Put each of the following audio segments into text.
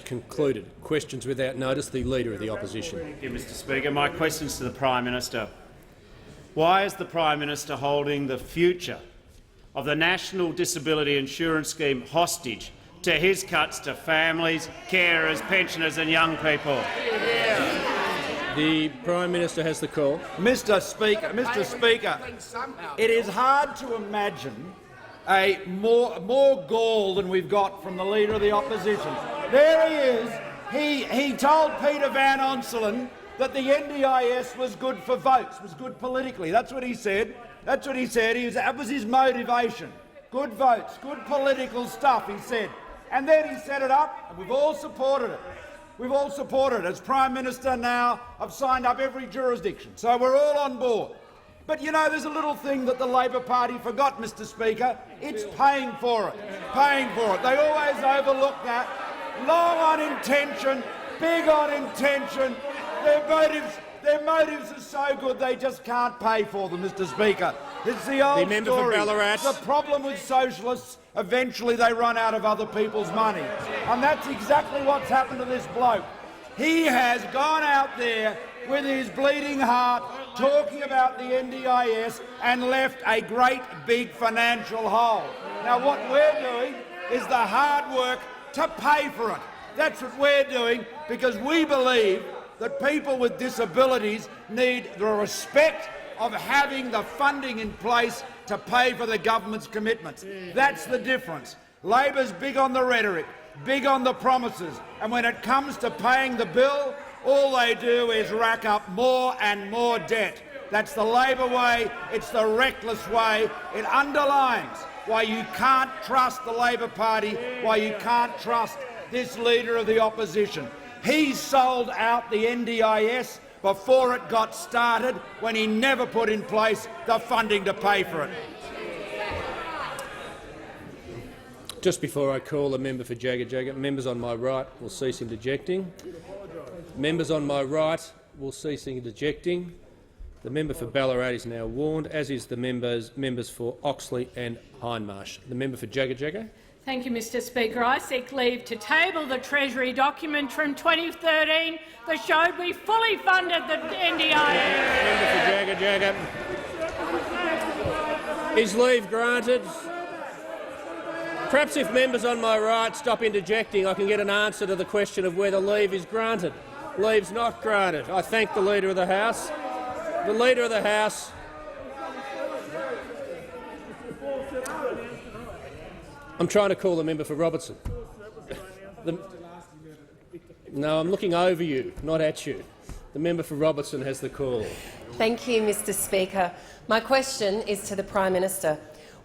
concluded. Questions without notice. The Leader of the Opposition. Thank you, Mr Speaker. My question is to the Prime Minister. Why is the Prime Minister holding the future of the National Disability Insurance Scheme hostage to his cuts to families, carers, pensioners and young people? The Prime Minister has the call. Mr Speaker, it is hard to imagine a more gall than we've got from the Leader of the Opposition. There he is. He told Peter Van Onselen that the NDIS was good for votes, was good politically. That's what he said. That's what he said. That was his motivation. Good votes, good political stuff, he said. And then he set it up, and we've all supported it. We've all supported it. As Prime Minister now, I've signed up every jurisdiction, so we're all on board. But, you know, there's a little thing that the Labor Party forgot, Mr Speaker. It's paying for it. Paying for it. They always overlook that. Long on intention, big on intention. Their motives are so good they just can't pay for them, Mr Speaker. It's the old story. The problem with socialists, eventually they run out of other people's money. And that's exactly what's happened to this bloke. He has gone out there with his bleeding heart talking about the NDIS and left a great big financial hole. Now what we're doing is the hard work to pay for it. That's what we're doing, because we believe that people with disabilities need the respect of having the funding in place to pay for the government's commitments. That's the difference. Labor's big on the rhetoric, big on the promises, and when it comes to paying the bill, all they do is rack up more and more debt. That's the Labor way. It's the reckless way. It underlines why you can't trust the Labor Party, why you can't trust this Leader of the Opposition. He sold out the NDIS before it got started, when he never put in place the funding to pay for it. Just before I call the member for Jagga, members on my right will cease interjecting. Members on my right will cease interjecting. The member for Ballarat is now warned, as is the members for Oxley and Hindmarsh. The member for Jagga. Thank you, Mr Speaker. I seek leave to table the Treasury document from 2013 that showed we fully funded the NDIS. Member for Jagga. Is leave granted? Perhaps if members on my right stop interjecting, I can get an answer to the question of whether leave is granted. Leave's not granted. I thank the Leader of the House. The Leader of the House. I'm trying to call the member for Robertson. No, I'm looking over you, not at you. The member for Robertson has the call. Thank you, Mr Speaker. My question is to the Prime Minister.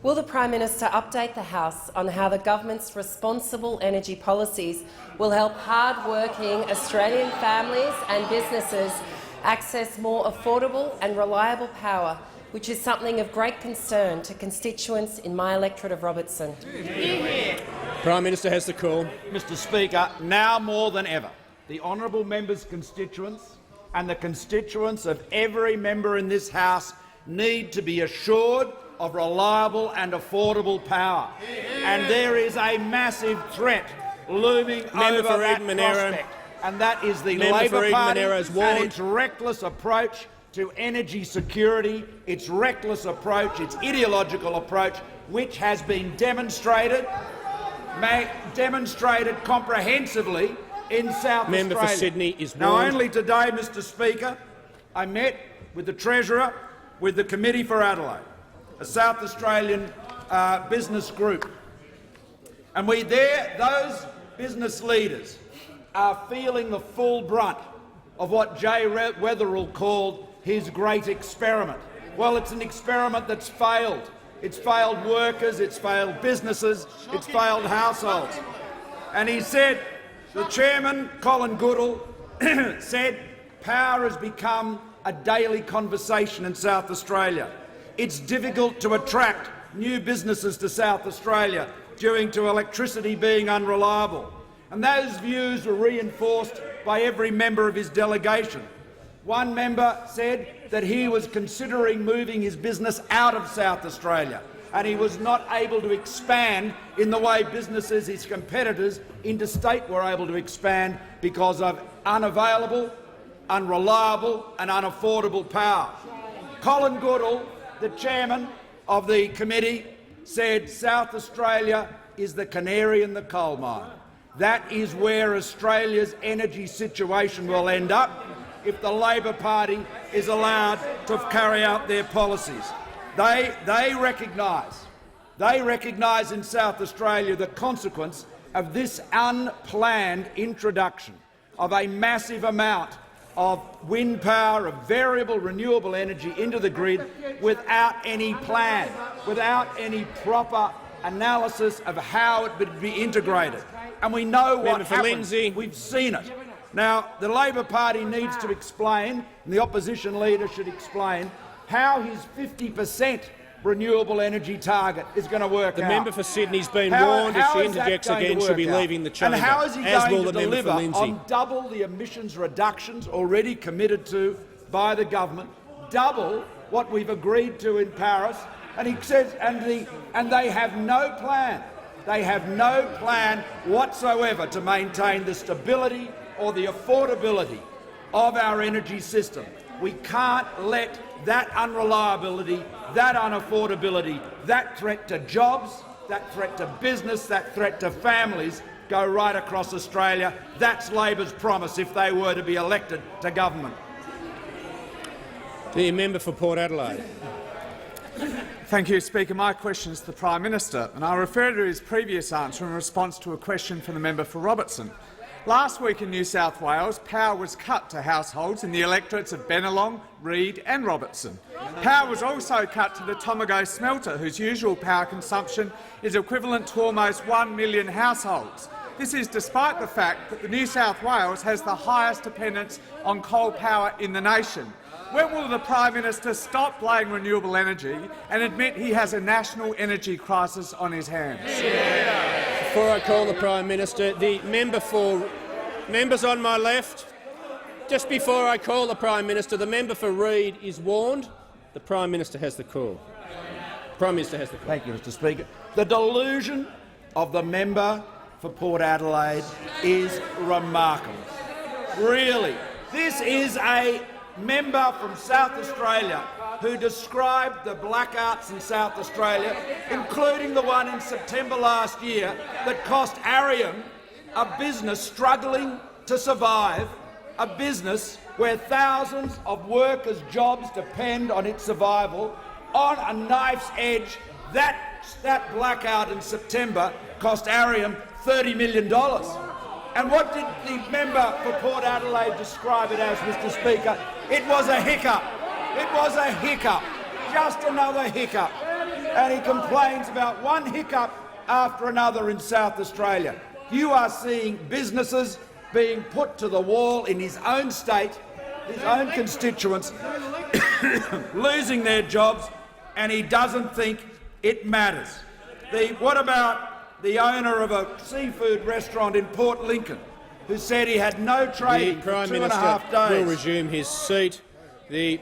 Will the Prime Minister update the House on how the government's responsible energy policies will help hard-working Australian families and businesses access more affordable and reliable power, which is something of great concern to constituents in my electorate of Robertson? Prime Minister has the call. Mr Speaker, now more than ever, the honourable member's constituents and the constituents of every member in this House need to be assured of reliable and affordable power. And there is a massive threat looming over that prospect, and that is the Labor Party and its reckless approach to energy security, its reckless approach, its ideological approach, which has been demonstrated comprehensively in South Australia. Member for Sydney is warned. Now, only today, Mr Speaker, I met with the Treasurer, with the Committee for Adelaide, a South Australian business group, and those business leaders are feeling the full brunt of what Jay Weatherill called his great experiment. Well, it's an experiment that's failed. It's failed workers, it's failed businesses, it's failed households. And he said, the chairman, Colin Goodall, said, power has become a daily conversation in South Australia. It's difficult to attract new businesses to South Australia due to electricity being unreliable. And those views were reinforced by every member of his delegation. One member said that he was considering moving his business out of South Australia. and he was not able to expand in the way businesses, his competitors interstate, were able to expand because of unavailable, unreliable and unaffordable power. Colin Goodall, the chairman of the committee, said South Australia is the canary in the coal mine. That is where Australia's energy situation will end up if the Labor Party is allowed to carry out their policies. They recognise in South Australia the consequence of this unplanned introduction of a massive amount of wind power, of variable renewable energy into the grid without any plan, without any proper analysis of how it would be integrated. And we know what happens. We've seen it. Now, the Labor Party needs to explain, and the opposition leader should explain, how his 50% renewable energy target is going to work out. The member for Sydney's been warned. If she interjects again, she'll be leaving the chamber. And how is he going to deliver on double the emissions reductions already committed to by the government, double what we've agreed to in Paris? And he says, and they have no plan. They have no plan whatsoever to maintain the stability or the affordability of our energy system. We can't let that unreliability, that unaffordability, that threat to jobs, that threat to business, that threat to families go right across Australia. That's Labor's promise if they were to be elected to government. The member for Port Adelaide. Thank you, Speaker. My question is to the Prime Minister, and I refer to his previous answer in response to a question from the member for Robertson. Last week in New South Wales, power was cut to households in the electorates of Bennelong, Reid and Robertson. Power was also cut to the Tomago smelter, whose usual power consumption is equivalent to almost 1 million households. This is despite the fact that the New South Wales has the highest dependence on coal power in the nation. When will the Prime Minister stop blaming renewable energy and admit he has a national energy crisis on his hands? Before I call the Prime Minister, the member for members on my left. Just before I call the Prime Minister, the member for Reid is warned. The Prime Minister has the call. Prime Minister has the call. Thank you, Mr. Speaker. The delusion of the member for Port Adelaide is remarkable. Really, this is a member from South Australia who described the blackouts in South Australia, including the one in September last year that cost Arium, a business struggling to survive, a business where thousands of workers' jobs depend on its survival, on a knife's edge. That blackout in September cost Arium $30 million. And what did the member for Port Adelaide describe it as, Mr. Speaker? It was a hiccup. It was a hiccup. Just another hiccup. And he complains about one hiccup after another in South Australia. You are seeing businesses being put to the wall in his own state, his own constituents, losing their jobs, and he doesn't think it matters. What about the owner of a seafood restaurant in Port Lincoln, who said he had no trading for 2.5 days? The Prime Minister will resume his seat. The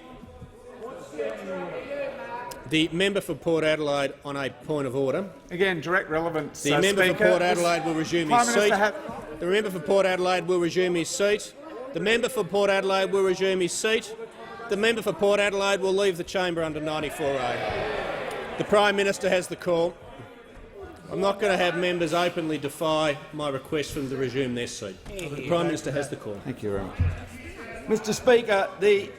member for Port Adelaide on a point of order. Again, direct relevance. The member for Port Adelaide will resume his seat. The member for Port Adelaide will resume his seat. The member for Port Adelaide will resume his seat. The member for Port Adelaide will leave the chamber under 94A. The Prime Minister has the call. I'm not going to have members openly defy my request for them to resume their seat. The Prime Minister has the call. Thank you very much. Mr. Speaker, the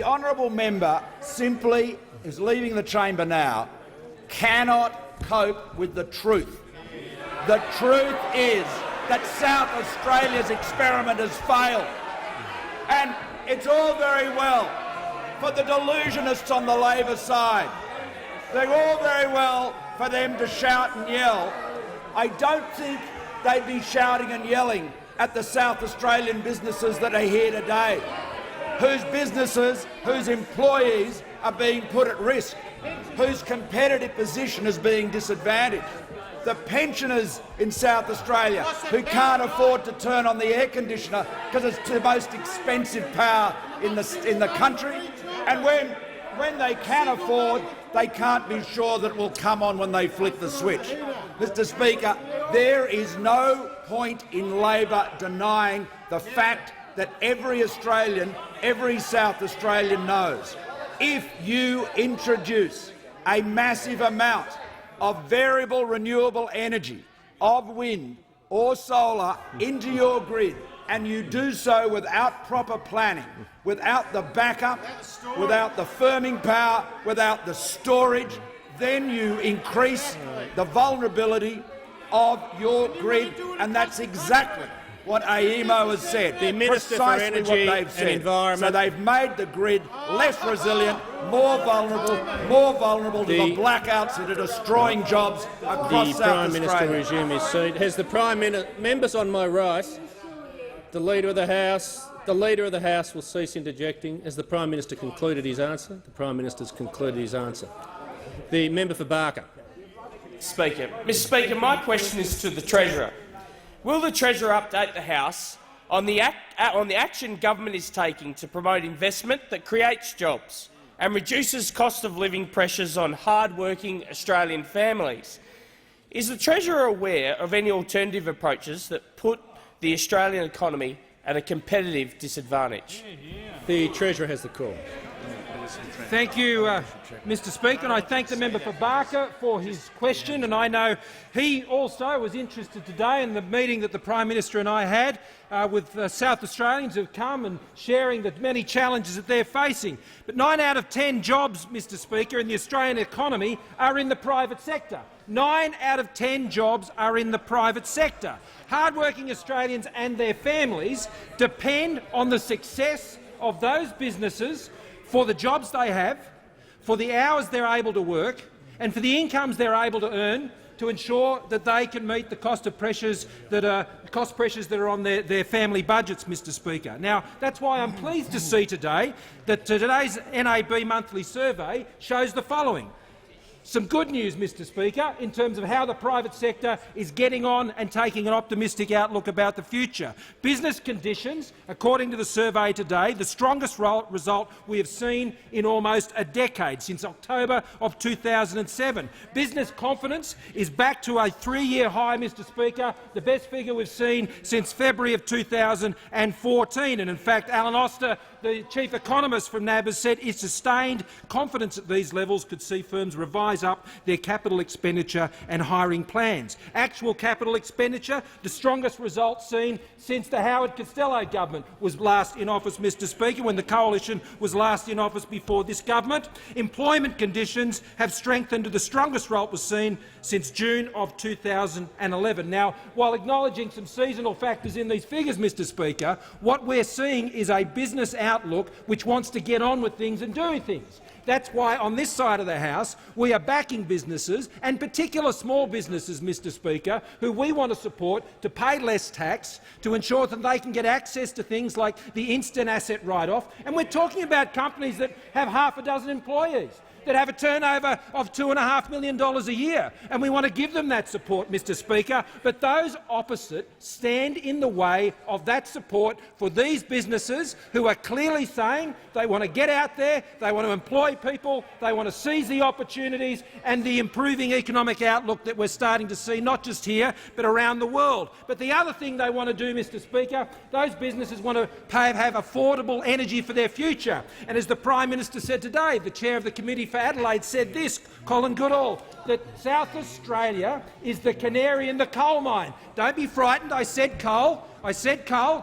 honourable member simply is leaving the chamber now, cannot cope with the truth. The truth is that South Australia's experiment has failed. And it's all very well for the delusionists on the Labor side. They're all very well for them to shout and yell. I don't think they'd be shouting and yelling at the South Australian businesses that are here today, whose businesses, whose employees are being put at risk, whose competitive position is being disadvantaged. The pensioners in South Australia who can't afford to turn on the air conditioner because it's the most expensive power in the country. And when when they can afford, they can't be sure that it will come on when they flick the switch. Mr Speaker, there is no point in Labor denying the fact that every Australian, every South Australian knows if you introduce a massive amount of variable renewable energy, of wind or solar, into your grid, and you do so without proper planning, without the backup, without the firming power, without the storage, then you increase the vulnerability of your grid, and that's exactly what AEMO has said. The Minister for Energy and Environment. So they've made the grid less resilient, more vulnerable to the blackouts that are destroying jobs across South Australia. The Prime Minister will resume his seat. Has the members on my right, the Leader of the House will cease interjecting. Has the Prime Minister concluded his answer? The Prime Minister's concluded his answer. The member for Barker. Speaker. Mr Speaker, my question is to the Treasurer. Will the Treasurer update the House on the action government is taking to promote investment that creates jobs and reduces cost of living pressures on hard-working Australian families? Is the Treasurer aware of any alternative approaches that put the Australian economy at a competitive disadvantage? The Treasurer has the call. Thank you, Mr Speaker, and I thank the member for Barker for his question. And I know he also was interested today in the meeting that the Prime Minister and I had with South Australians who have come and sharing the many challenges that they're facing. But 9 out of 10 jobs, Mr Speaker, in the Australian economy are in the private sector. 9 out of 10 jobs are in the private sector. Hard-working Australians and their families depend on the success of those businesses for the jobs they have, for the hours they're able to work, and for the incomes they're able to earn to ensure that they can meet the cost pressures that are on their family budgets, Mr Speaker. Now, that's why I'm pleased to see today that today's NAB monthly survey shows the following. Some good news, Mr Speaker, in terms of how the private sector is getting on and taking an optimistic outlook about the future. Business conditions, according to the survey today, the strongest result we have seen in almost a decade, since October of 2007. Business confidence is back to a 3-year high, Mr Speaker, the best figure we've seen since February of 2014. And in fact, Alan Oster, the chief economist from NAB, has said it's sustained confidence at these levels could see firms revise up their capital expenditure and hiring plans. Actual capital expenditure, the strongest result seen since the Howard Costello government was last in office, Mr Speaker, when the coalition was last in office before this government. Employment conditions have strengthened to the strongest result was seen since June of 2011. Now, while acknowledging some seasonal factors in these figures, Mr Speaker, what we're seeing is a business outlook which wants to get on with things and do things. That's why on this side of the House we are backing businesses, and particular small businesses, Mr Speaker, who we want to support to pay less tax to ensure that they can get access to things like the instant asset write-off. And we're talking about companies that have half a dozen employees, that have a turnover of $2.5 million a year, and we want to give them that support, Mr Speaker. But those opposite stand in the way of that support for these businesses who are clearly saying they want to get out there, they want to employ people, they want to seize the opportunities and the improving economic outlook that we're starting to see, not just here but around the world. But the other thing they want to do, Mr Speaker, those businesses want to have affordable energy for their future. And as the Prime Minister said today, the chair of the committee for Adelaide said this, Colin Goodall, that South Australia is the canary in the coal mine. Don't be frightened. I said coal.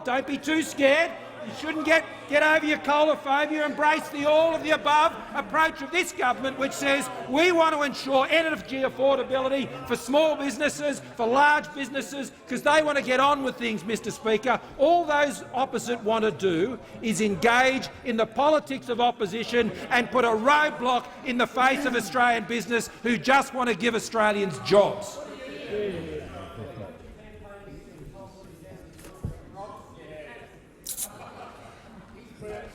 Don't be too scared. You shouldn't get over your coalophobia. Embrace the all-of-the-above approach of this government, which says we want to ensure energy affordability for small businesses, for large businesses, because they want to get on with things, Mr Speaker. All those opposite want to do is engage in the politics of opposition and put a roadblock in the face of Australian business who just want to give Australians jobs.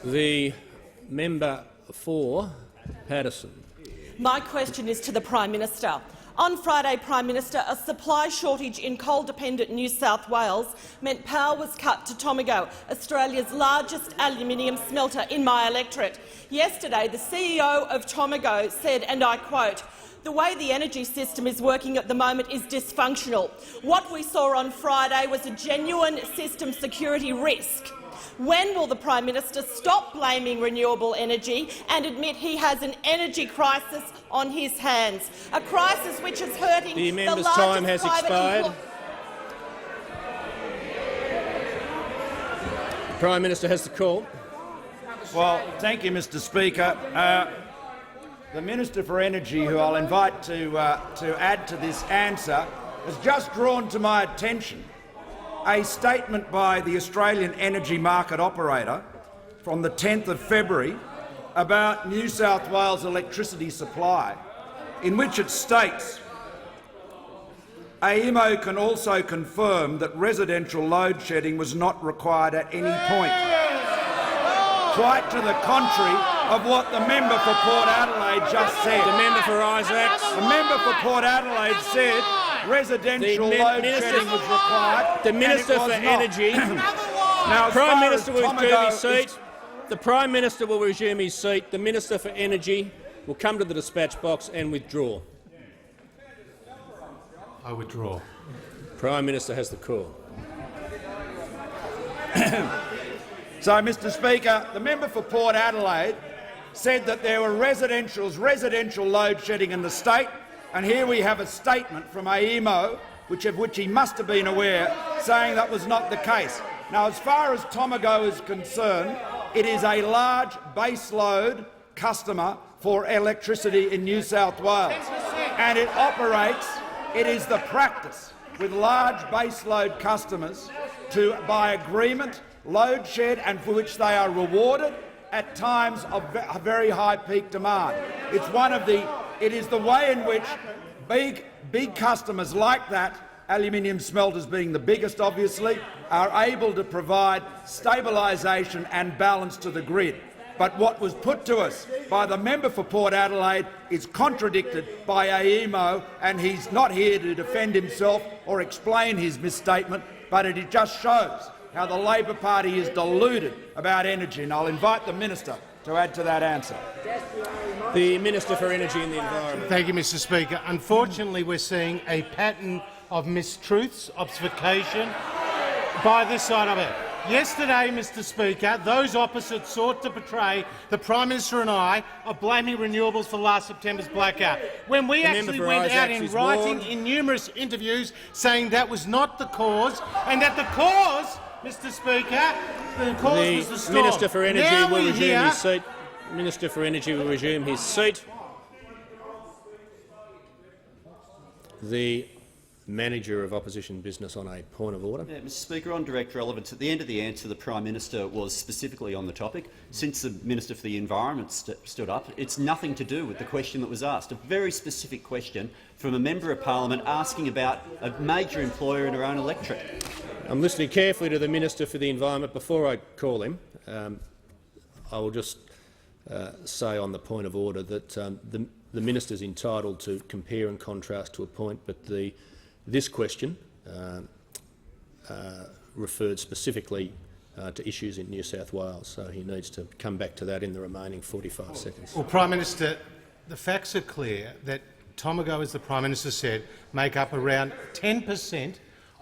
The member for Paterson. My question is to the Prime Minister. On Friday, Prime Minister, a supply shortage in coal-dependent New South Wales meant power was cut to Tomago, Australia's largest aluminium smelter in my electorate. Yesterday, the CEO of Tomago said, and I quote, "The way the energy system is working at the moment is dysfunctional. What we saw on Friday was a genuine system security risk." When will the Prime Minister stop blaming renewable energy and admit he has an energy crisis on his hands, a crisis which is hurting the member's largest time has expired. The Prime Minister has the call. Well, thank you, Mr Speaker. The Minister for Energy, who I'll invite to add to this answer, has just drawn to my attention a statement by the Australian Energy Market Operator from the 10th of February about New South Wales electricity supply, in which it states, "AEMO can also confirm that residential load shedding was not required at any point." Quite to the contrary of what the member for Port Adelaide just said. The member for Isaacs. The member for Port Adelaide said residential load shedding was required. The Minister for Energy. Now, Prime Minister will resume his seat. The Prime Minister will resume his seat. The Minister for Energy will come to the dispatch box and withdraw. I withdraw. Prime Minister has the call. So, Mr Speaker, the member for Port Adelaide said that there were residential load shedding in the state, and here we have a statement from AEMO, of which he must have been aware, saying that was not the case. Now, as far as Tomago is concerned, it is a large baseload customer for electricity in New South Wales, and it is the practice with large baseload customers to, by agreement, load shed, and for which they are rewarded at times of very high peak demand. It is the way in which big customers like that, aluminium smelters being the biggest obviously, are able to provide stabilisation and balance to the grid. But what was put to us by the member for Port Adelaide is contradicted by AEMO, and he's not here to defend himself or explain his misstatement, but it just shows how the Labor Party is deluded about energy, and I'll invite the Minister to add to that answer. The Minister for Energy and the Environment. Thank you, Mr Speaker. Unfortunately, we're seeing a pattern of mistruths, obfuscation by this side of it. Yesterday, Mr Speaker, those opposite sought to portray the Prime Minister and I of blaming renewables for last September's blackout, when we actually went out in writing in numerous interviews saying that was not the cause, and that the cause, Mr Speaker, the cause was the storm. Minister for Energy will resume his seat. Minister for Energy will resume his seat. The Manager of Opposition Business on a point of order. Mr Speaker, on direct relevance, at the end of the answer, the Prime Minister was specifically on the topic. Since the Minister for the Environment stood up, it's nothing to do with the question that was asked. A very specific question from a Member of Parliament asking about a major employer in her own electorate. I'm listening carefully to the Minister for the Environment. Before I call him, I will just say on the point of order that the Minister is entitled to compare and contrast to a point, but this question referred specifically to issues in New South Wales, so he needs to come back to that in the remaining 45 seconds. Well, Prime Minister, the facts are clear that Tomago, as the Prime Minister said, make up around 10%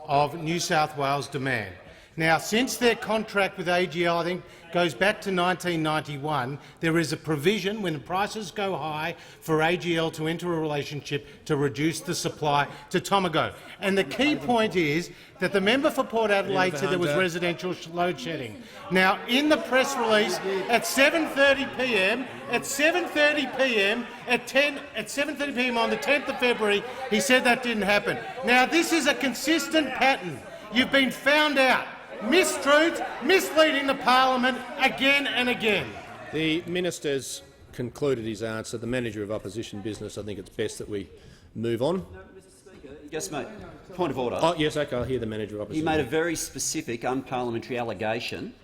of New South Wales demand. Now, since their contract with AGL, I think, goes back to 1991, there is a provision when the prices go high for AGL to enter a relationship to reduce the supply to Tomago. And the key point is that the member for Port Adelaide said there was residential load shedding. Now, in the press release at 7:30 p.m. at 7:30 p.m. at 7:30 p.m. on the 10th of February, he said that didn't happen. Now, this is a consistent pattern. You've been found out. Mistruth, misleading the parliament again and again. The Minister's concluded his answer. The Manager of Opposition Business, I think it's best that we move on. No, Mr Speaker, yes, mate. Point of order. Oh, yes, okay, I'll hear the Manager of Opposition. He made a very specific unparliamentary allegation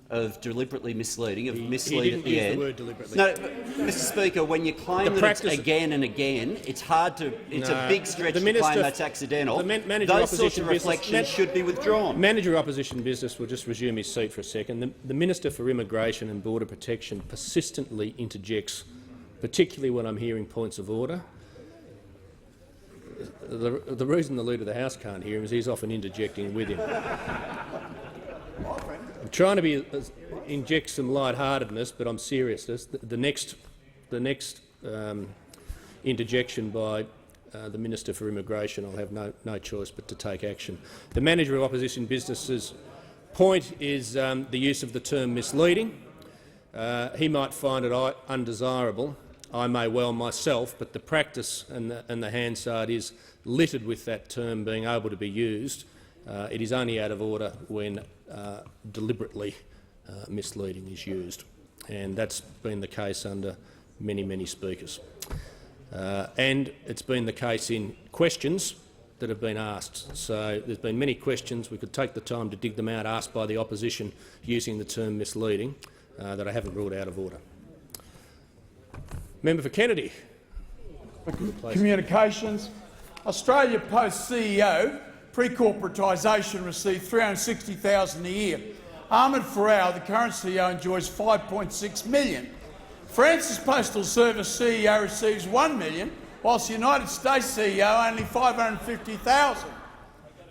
of deliberately misleading, of He misleading didn't at the use end. the word deliberately. No, Mr. Speaker, when you claim that it's again and again, it's hard to. It's a big stretch to claim that's accidental. Those sorts of reflections should be withdrawn. Manager Opposition Business will just resume his seat for a second. The Minister for Immigration and Border Protection persistently interjects, particularly when I'm hearing points of order. The reason the Leader of the House can't hear him is he's often interjecting with him. I'm trying to inject some lightheartedness, but I'm serious. The next interjection by the Minister for Immigration, I'll have no choice but to take action. The Manager of Opposition Business's point is the use of the term misleading. He might find it undesirable. I may well myself, but the practice and the Hansard is littered with that term being able to be used. It is only out of order when deliberately misleading is used, and that's been the case under many, many speakers. And it's been the case in questions that have been asked. So there's been many questions. We could take the time to dig them out, asked by the opposition using the term misleading, that I haven't ruled out of order. Member for Kennedy. Communications. Australia Post CEO, pre-corporatisation, received $360,000 a year. Ahmed Farrow, the current CEO, enjoys $5.6 million. France's Postal Service CEO receives $1 million, whilst the United States CEO only $550,000.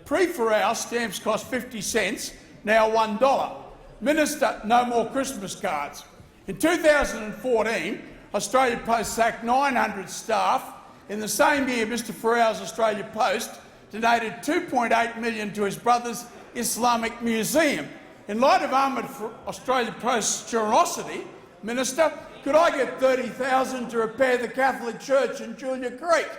Pre-Farrow, stamps cost 50 cents, now $1. Minister, no more Christmas cards. In 2014, Australia Post sacked 900 staff. In the same year, Mr Farrow's Australia Post donated $2.8 million to his brother's Islamic Museum. In light of Ahmed Australia Post's generosity, Minister, could I get $30,000 to repair the Catholic Church in Julia Creek?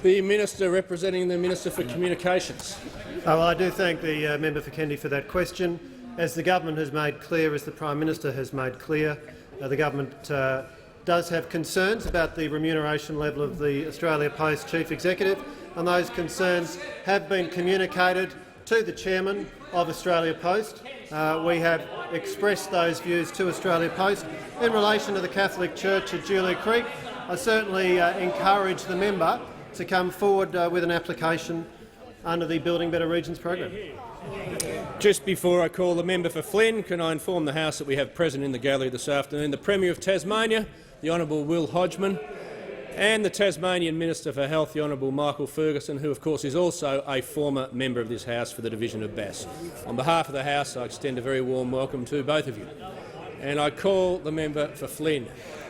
The Minister representing the Minister for Communications. Well, I do thank the member for Kennedy for that question. As the government has made clear, as the Prime Minister has made clear, the government does have concerns about the remuneration level of the Australia Post Chief Executive, and those concerns have been communicated to the Chairman of Australia Post. We have expressed those views to Australia Post. In relation to the Catholic Church at Julia Creek, I certainly encourage the member to come forward with an application under the Building Better Regions program. Just before I call the member for Flynn, can I inform the House that we have present in the gallery this afternoon the Premier of Tasmania, the Honourable Will Hodgman, and the Tasmanian Minister for Health, the Honourable Michael Ferguson, who of course is also a former member of this House for the division of Bass. On behalf of the House, I extend a very warm welcome to both of you. And I call the member for Flynn.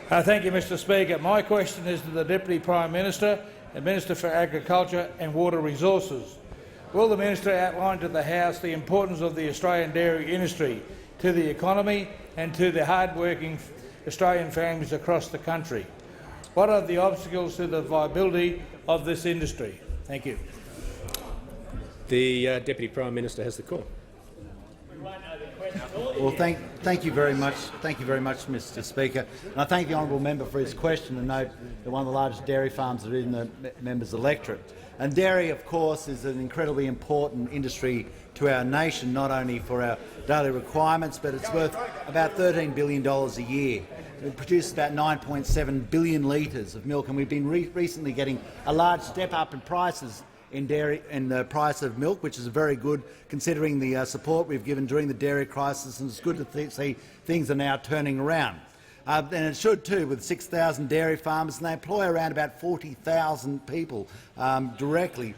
Thank you, Mr Speaker. My question is to the Deputy Prime Minister and Minister for Agriculture and Water Resources. Will the Minister outline to the House the importance of the Australian dairy industry to the economy and to the hard-working Australian families across the country? What are the obstacles to the viability of this industry? Thank you. The Deputy Prime Minister has the call. Well, thank you very much. Thank you very much, Mr Speaker. And I thank the honourable member for his question and note that one of the largest dairy farms are in the member's electorate. And dairy, of course, is an incredibly important industry to our nation, not only for our daily requirements, but it's worth about $13 billion a year. It produces about 9.7 billion litres of milk, and we've been recently getting a large step up in prices in dairy and the price of milk, which is very good considering the support we've given during the dairy crisis, and it's good to see things are now turning around. And it should too, with 6,000 dairy farmers, and they employ around about 40,000 people directly.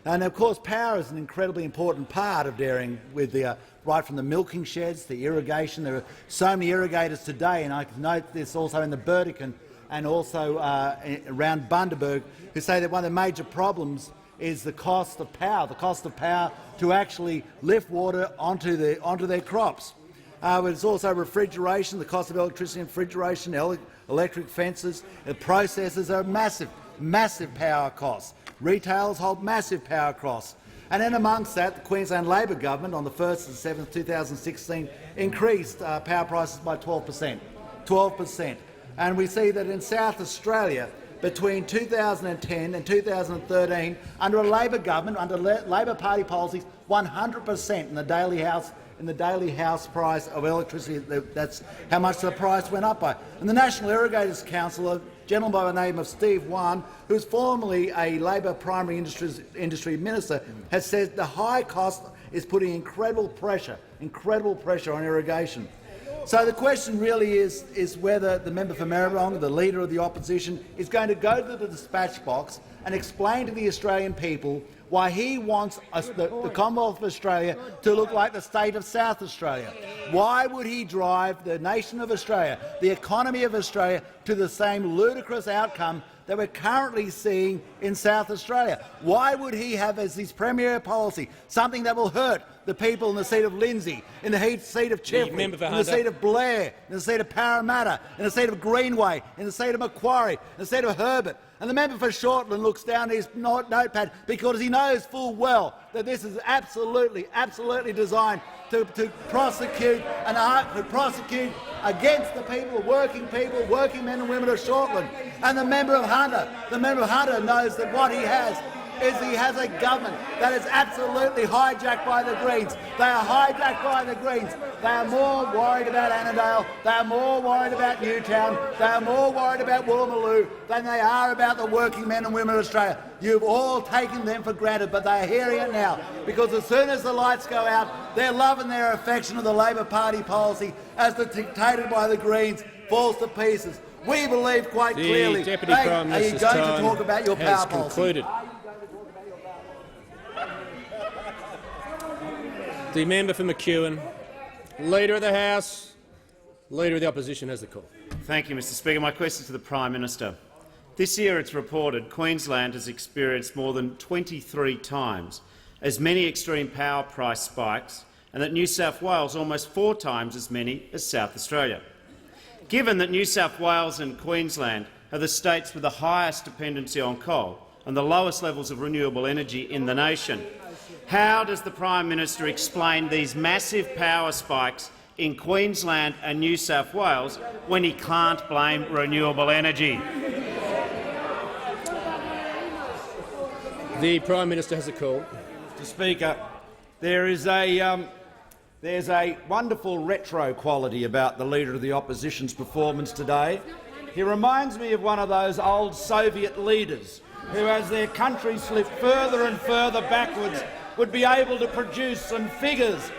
And of course, power is an incredibly important part of dairying, with the right from the milking sheds, the irrigation. There are so many irrigators today, and I can note this also in the Burdekin and also around Bundaberg, who say that one of the major problems is the cost of power to actually lift water onto their crops. There's also refrigeration, the cost of electricity and refrigeration, electric fences, the processors are massive power costs. Retailers hold massive power costs. And then amongst that, the Queensland Labor government on the 1st of 7th, 2016 increased power prices by 12%. And we see that in South Australia, between 2010 and 2013 under a Labor government, under Labor Party policies, 100% in the daily house price of electricity. That's how much the price went up by. And the National Irrigators Council, a gentleman by the name of Steve Wan, who is formerly a Labor primary industry minister, has said the high cost is putting incredible pressure on irrigation. So the question really is whether the member for Maribyrnong, the Leader of the Opposition, is going to go to the dispatch box and explain to the Australian people why he wants the Commonwealth of Australia to look like the state of South Australia. Why would he drive the nation of Australia, the economy of Australia, to the same ludicrous outcome that we're currently seeing in South Australia? Why would he have as his premier policy something that will hurt the people in the seat of Lindsay, in the seat of Chifley, in the seat of Blair, in the seat of Parramatta, in the seat of Greenway, in the seat of Macquarie, in the seat of Herbert? And the member for Shortland looks down at his notepad because he knows full well that this is absolutely designed to prosecute against the people, working men and women of Shortland. And the member of Hunter knows that what he has is a government that is absolutely hijacked by the Greens. They are hijacked by the Greens. They are more worried about Annandale, they are more worried about Newtown, they are more worried about Woolloomooloo than they are about the working men and women of Australia. You've all taken them for granted, but they are hearing it now, because as soon as the lights go out, their love and their affection of the Labor Party policy, as dictated by the Greens, falls to pieces. We believe quite clearly. The Deputy Prime Minister's are you going to talk about your power concluded. policy? The member for McEwen, Leader of the House, Leader of the Opposition, has the call. Thank you, Mr Speaker. My question is to the Prime Minister. This year, it's reported, Queensland has experienced more than 23 times as many extreme power price spikes, and that New South Wales almost 4 times as many as South Australia. Given that New South Wales and Queensland are the states with the highest dependency on coal and the lowest levels of renewable energy in the nation, how does the Prime Minister explain these massive power spikes in Queensland and New South Wales when he can't blame renewable energy? The Prime Minister has a call. Mr Speaker, there's a wonderful retro quality about the Leader of the Opposition's performance today. He reminds me of one of those old Soviet leaders who, as their country slipped further and further backwards, would be able to produce some figures,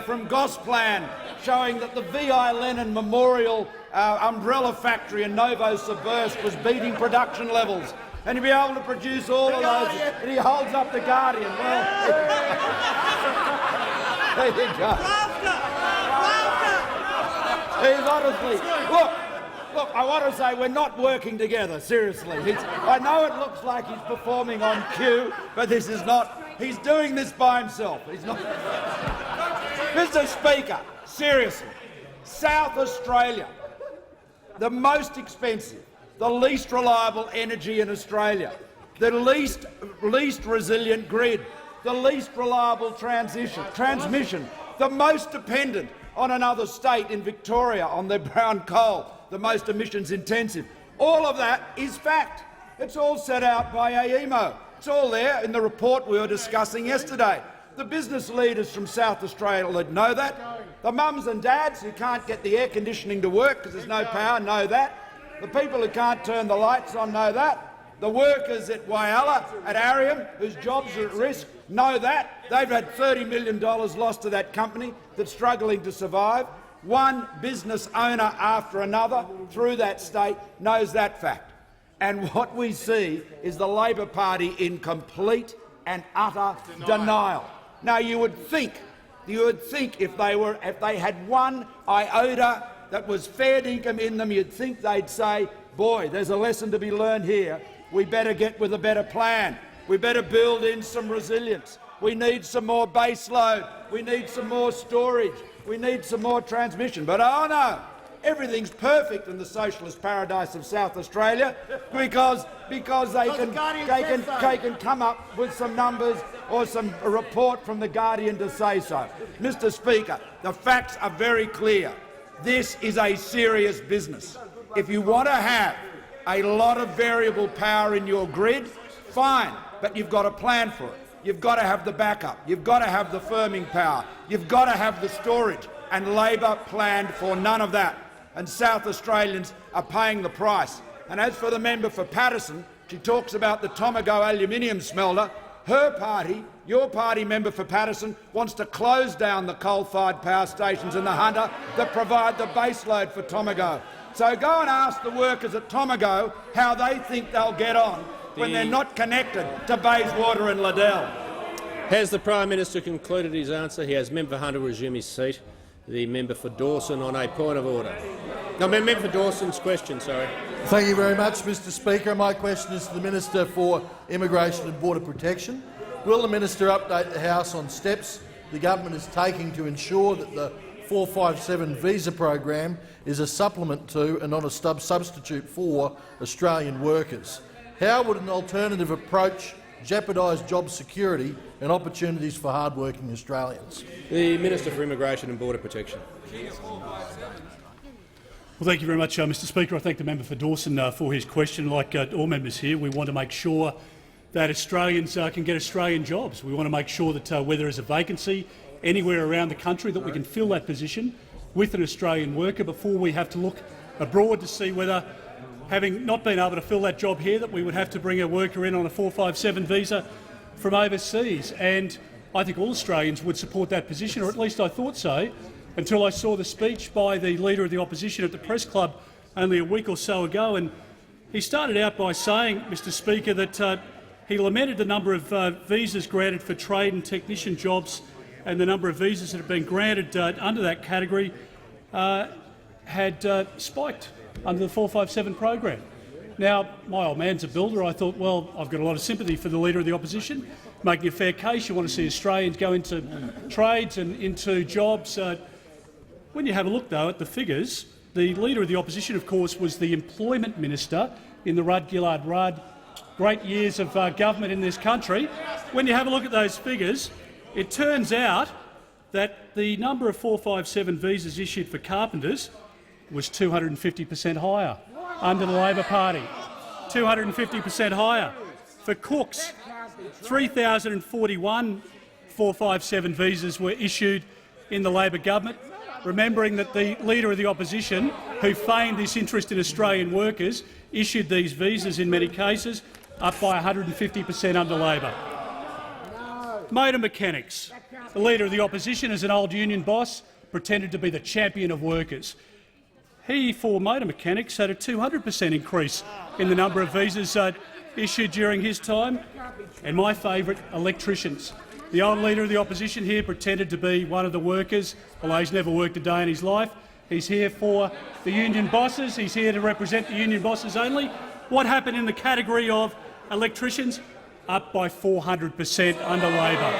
from Gosplan, showing that the V.I. Lenin Memorial umbrella factory in Novosibirsk was beating production levels. And he'd be able to produce all of those, and he holds up the Guardian. Well, there you go. He's honestly, look, I want to say we're not working together, seriously. I know it looks like he's performing on cue, but this is not. He's doing this by himself. He's not. Mr Speaker, seriously, South Australia, the most expensive, the least reliable energy in Australia, the least resilient grid, the least reliable transmission, the most dependent on another state in Victoria on their brown coal, the most emissions intensive. All of that is fact. It's all set out by AEMO. It's all there in the report we were discussing yesterday. The business leaders from South Australia know that. The mums and dads who can't get the air conditioning to work because there's no power know that. The people who can't turn the lights on know that. The workers at Whyalla, at Arium, whose jobs are at risk, know that. They've had $30 million lost to that company that's struggling to survive. One business owner after another through that state knows that fact. And what we see is the Labor Party in complete and utter denial. Now, you would think if they had one iota that was fair dinkum in them, you'd think they'd say, boy, there's a lesson to be learned here. We better get with a better plan. We better build in some resilience. We need some more base load. We need some more storage. We need some more transmission. But oh no, everything's perfect in the socialist paradise of South Australia because they can come up with some numbers or a report from the Guardian to say so. Mr Speaker, the facts are very clear. This is a serious business. If you want to have a lot of variable power in your grid, fine, but you've got a plan for it. You've got to have the backup. You've got to have the firming power. You've got to have the storage. And Labor planned for none of that. And South Australians are paying the price. And as for the member for Patterson, she talks about the Tomago aluminium smelter. Her party, your party member for Patterson, wants to close down the coal-fired power stations in the Hunter that provide the baseload for Tomago. So go and ask the workers at Tomago how they think they'll get on when they're not connected to Bayswater and Liddell. Has the Prime Minister concluded his answer? He has. Member for Hunter resume his seat. The member for Dawson on a point of order. No, member for Dawson's question, sorry. Thank you very much, Mr Speaker. My question is to the Minister for Immigration and Border Protection. Will the Minister update the House on steps the government is taking to ensure that the 457 visa program is a supplement to and not a substitute for Australian workers? How would an alternative approach jeopardise job security and opportunities for hard-working Australians? The Minister for Immigration and Border Protection. Well, thank you very much, Mr Speaker. I thank the member for Dawson for his question. Like all members here, we want to make sure that Australians can get Australian jobs. We want to make sure that where there is a vacancy anywhere around the country, that we can fill that position with an Australian worker before we have to look abroad to see whether, having not been able to fill that job here, that we would have to bring a worker in on a 457 visa from overseas. And I think all Australians would support that position, or at least I thought so, until I saw the speech by the Leader of the Opposition at the Press Club only a week or so ago. And he started out by saying, Mr Speaker, that he lamented the number of visas granted for trade and technician jobs, and the number of visas that have been granted under that category had spiked under the 457 program. Now, my old man's a builder. I thought, well, I've got a lot of sympathy for the Leader of the Opposition, making a fair case. You want to see Australians go into trades and into jobs. When you have a look, though, at the figures, the Leader of the Opposition, of course, was the Employment Minister in the Rudd-Gillard-Rudd great years of government in this country. When you have a look at those figures, it turns out that the number of 457 visas issued for carpenters was 250% higher under the Labor Party, 250% higher. For cooks, 3,041 457 visas were issued in the Labor government, remembering that the Leader of the Opposition, who feigned this interest in Australian workers, issued these visas in many cases, up by 150% under Labor. Motor mechanics. The Leader of the Opposition, as an old union boss, pretended to be the champion of workers. He, for motor mechanics, had a 200% increase in the number of visas issued during his time. And my favourite, electricians. The old Leader of the Opposition here pretended to be one of the workers, although he's never worked a day in his life. He's here for the union bosses. He's here to represent the union bosses only. What happened in the category of electricians? Up by 400% under Labor.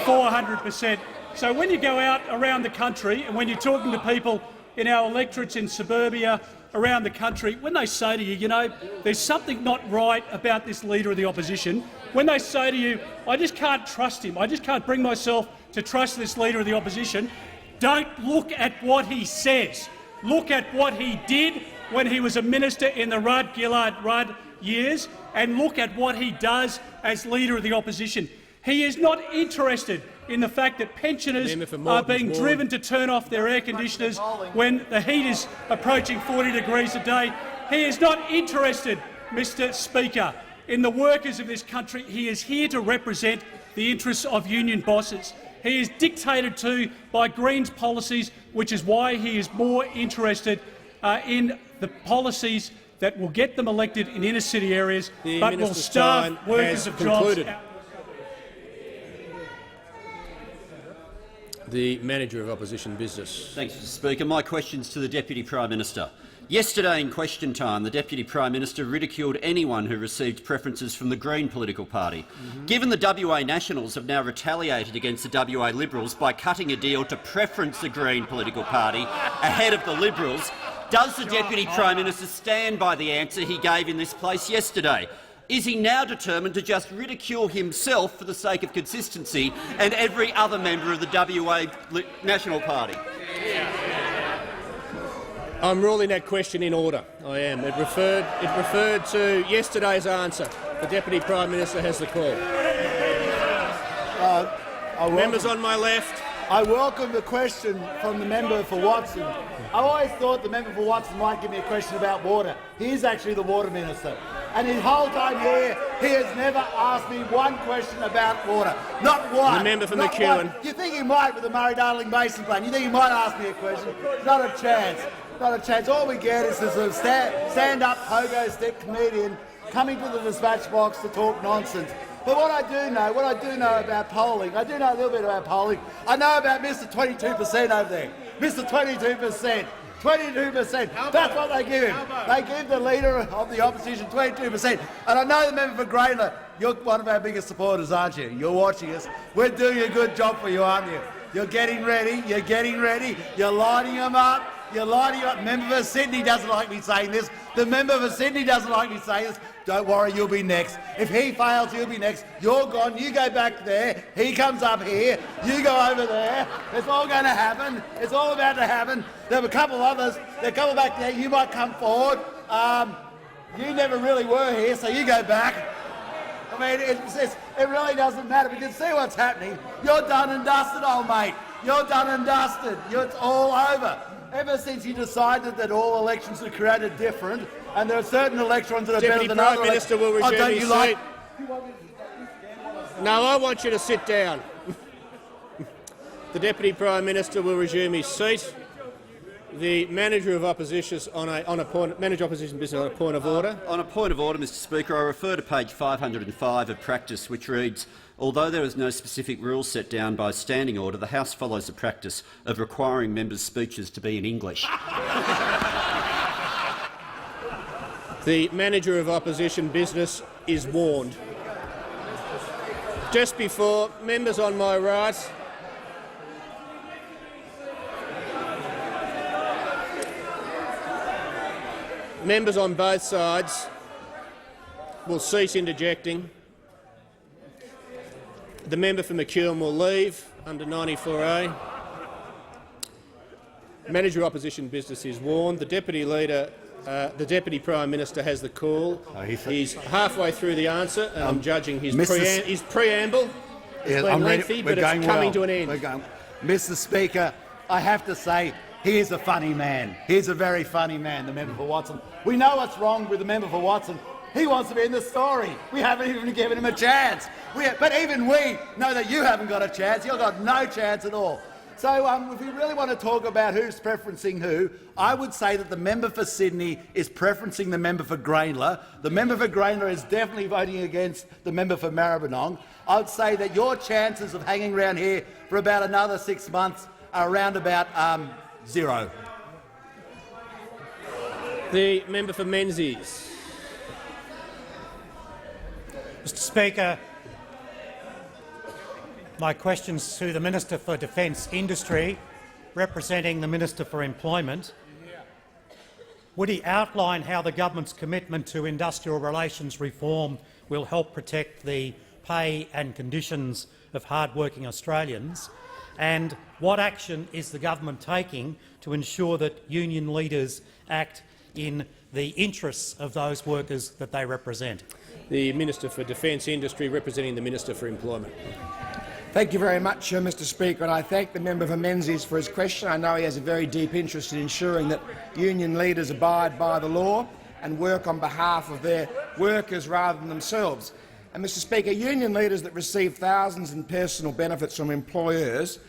400%. So when you go out around the country and when you're talking to people in our electorates in suburbia around the country, when they say to you, you know, there's something not right about this Leader of the Opposition, when they say to you, I just can't trust him, I just can't bring myself to trust this Leader of the Opposition, don't look at what he says. Look at what he did when he was a minister in the Rudd-Gillard-Rudd years, and look at what he does as Leader of the Opposition. He is not interested in the fact that pensioners are being driven to turn off their air conditioners when the heat is approaching 40 degrees a day. He is not interested, Mr Speaker, in the workers of this country. He is here to represent the interests of union bosses. He is dictated to by Greens policies, which is why he is more interested in the policies that will get them elected in inner-city areas but will starve workers of jobs. The Manager of Opposition Business. Thanks, Mr Speaker. My question's to the Deputy Prime Minister. Yesterday in question time, the Deputy Prime Minister ridiculed anyone who received preferences from the Green political party. Given the WA Nationals have now retaliated against the WA Liberals by cutting a deal to preference the Green political party ahead of the Liberals, does the Deputy Prime Minister stand by the answer he gave in this place yesterday? Is he now determined to just ridicule himself for the sake of consistency and every other member of the WA National Party? I'm ruling that question in order. I am. It referred to yesterday's answer. The Deputy Prime Minister has the call. Members on my left. I welcome the question from the member for Watson. I always thought the member for Watson might give me a question about water. He is actually the Water Minister. And his whole time here, he has never asked me one question about water. Not one. The member for Not McEwen. one. You think he might with the Murray-Darling Basin Plan? You think he might ask me a question? Not a chance. Not a chance. All we get is this sort of stand-up pogo stick comedian coming to the dispatch box to talk nonsense. But what I do know about polling, I do know a little bit about polling. I know about Mr 22% over there. Mr 22%. 22%. That's what they give him. They give the Leader of the Opposition 22%. And I know the member for Grainler, you're one of our biggest supporters, aren't you? You're watching us. We're doing a good job for you, aren't you? You're getting ready. You're getting ready. You're lining them up. You're lining up. The member for Sydney doesn't like me saying this. The member for Sydney doesn't like me saying this. Don't worry, you'll be next. If he fails, you'll be next. You're gone. You go back there. He comes up here. You go over there. It's all going to happen. It's all about to happen. There were a couple others. They're coming back there. You might come forward. You never really were here, so you go back. I mean, it really doesn't matter. We can see what's happening. You're done and dusted, old mate. You're done and dusted. It's all over. Ever since you decided that all elections are created different, and there are certain elections that are better than other elections. Deputy Prime Minister will resume his seat. No, I want you to sit down. The Deputy Prime Minister will resume his seat. The Manager of Opposition business on a point of order. On a point of order, Mr Speaker, I refer to page 505 of practice, which reads, although there is no specific rule set down by standing order, the House follows the practice of requiring members' speeches to be in English. The Manager of Opposition business is warned. Just before, members on my right. Members on both sides will cease interjecting. The member for McEwen will leave under 94A. Manager Opposition business is warned. The Deputy Leader, the Deputy Prime Minister has the call. He's halfway through the answer, and I'm judging his preamble. It's been lengthy, but it's coming to an end. Mr Speaker, I have to say, he is a funny man. He's a very funny man, the member for Watson. We know what's wrong with the member for Watson. He wants to be in the story. We haven't even given him a chance. But even we know that you haven't got a chance. You've got no chance at all. So if we really want to talk about who's preferencing who, I would say that the member for Sydney is preferencing the member for Grainler. The member for Grainler is definitely voting against the member for Maribyrnong. I would say that your chances of hanging around here for about another 6 months are around about 0. The member for Menzies. Mr Speaker, my questions to the Minister for Defence Industry, representing the Minister for Employment. Would he outline how the government's commitment to industrial relations reform will help protect the pay and conditions of hard-working Australians? And what action is the government taking to ensure that union leaders act in the interests of those workers that they represent? The Minister for Defence Industry, representing the Minister for Employment. Thank you very much, Mr Speaker, and I thank the member for Menzies for his question. I know he has a very deep interest in ensuring that union leaders abide by the law and work on behalf of their workers rather than themselves. And, Mr Speaker, union leaders that receive thousands in personal benefits from employers